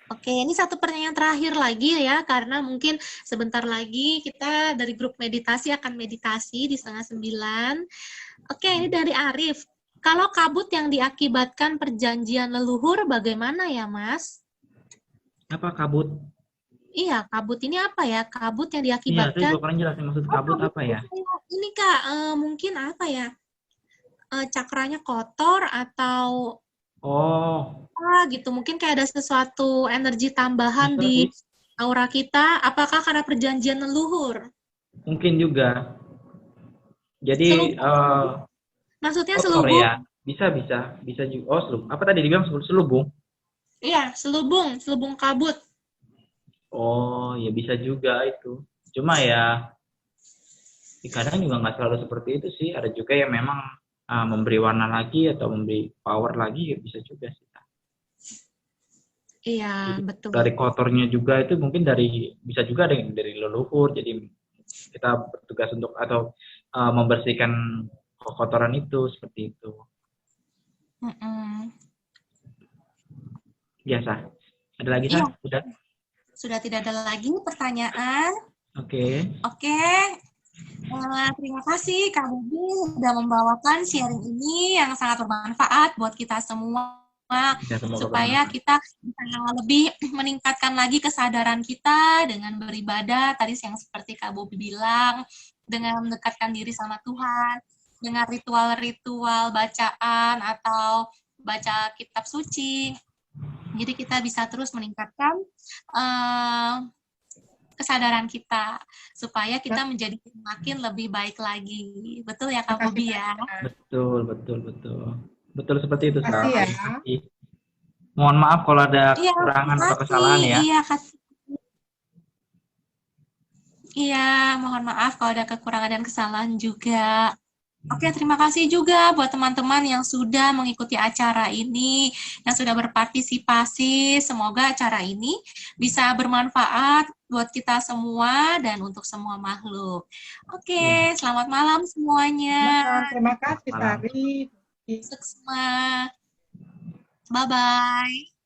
S1: Oke, ini satu pertanyaan terakhir lagi ya, karena mungkin sebentar lagi kita dari grup meditasi akan meditasi di 8:30. Oke, ini dari Arif. Kalau kabut yang diakibatkan perjanjian leluhur bagaimana ya, Mas?
S2: Apa kabut?
S1: Iya, kabut ini apa ya? Kabut yang
S2: Iya,
S1: diakibatkan...
S2: saya juga kurang jelasin maksud kabut apa ya?
S1: Ini Kak, mungkin apa ya? Cakranya kotor atau... gitu. Mungkin kayak ada sesuatu energi tambahan di aura kita. Apakah karena perjanjian leluhur?
S2: Mungkin juga. Jadi
S1: Maksudnya
S2: kotor
S1: selubung?
S2: ya. Bisa juga. Oh, apa tadi dibilang selubung?
S1: Iya, selubung kabut.
S2: Oh, ya bisa juga itu. Cuma ya kadang juga nggak selalu seperti itu sih. Ada juga yang memang memberi warna lagi atau memberi power lagi, ya bisa juga sih.
S1: Iya,
S2: Jadi
S1: betul.
S2: dari kotornya juga itu mungkin bisa juga dari leluhur. Jadi kita bertugas untuk atau membersihkan kotoran itu seperti itu. Biasa. Ada lagi,
S1: Iya,
S2: Sah? Udah?
S1: sudah tidak ada lagi pertanyaan.
S2: Oke.
S1: Oke. Terima kasih Kak Bobi sudah membawakan sharing ini yang sangat bermanfaat buat kita semua, supaya kita bisa lebih meningkatkan lagi kesadaran kita dengan beribadah tadi yang seperti Kak Bobi bilang, dengan mendekatkan diri sama Tuhan, dengan ritual-ritual bacaan atau baca kitab suci. Jadi kita bisa terus meningkatkan kesadaran kita supaya kita menjadi semakin lebih baik lagi. Betul ya Kak Bobi ya?
S2: Betul. Betul seperti itu, Sah.
S3: Ya.
S2: Mohon maaf kalau ada kekurangan atau kesalahan ya.
S1: Iya, Kak. Iya, mohon maaf kalau ada kekurangan dan kesalahan juga. Oke, terima kasih juga buat teman-teman yang sudah mengikuti acara ini, yang sudah berpartisipasi. Semoga acara ini bisa bermanfaat buat kita semua dan untuk semua makhluk. Oke, selamat malam semuanya.
S3: Terima kasih, Sari.
S1: Sukses semua. Bye-bye.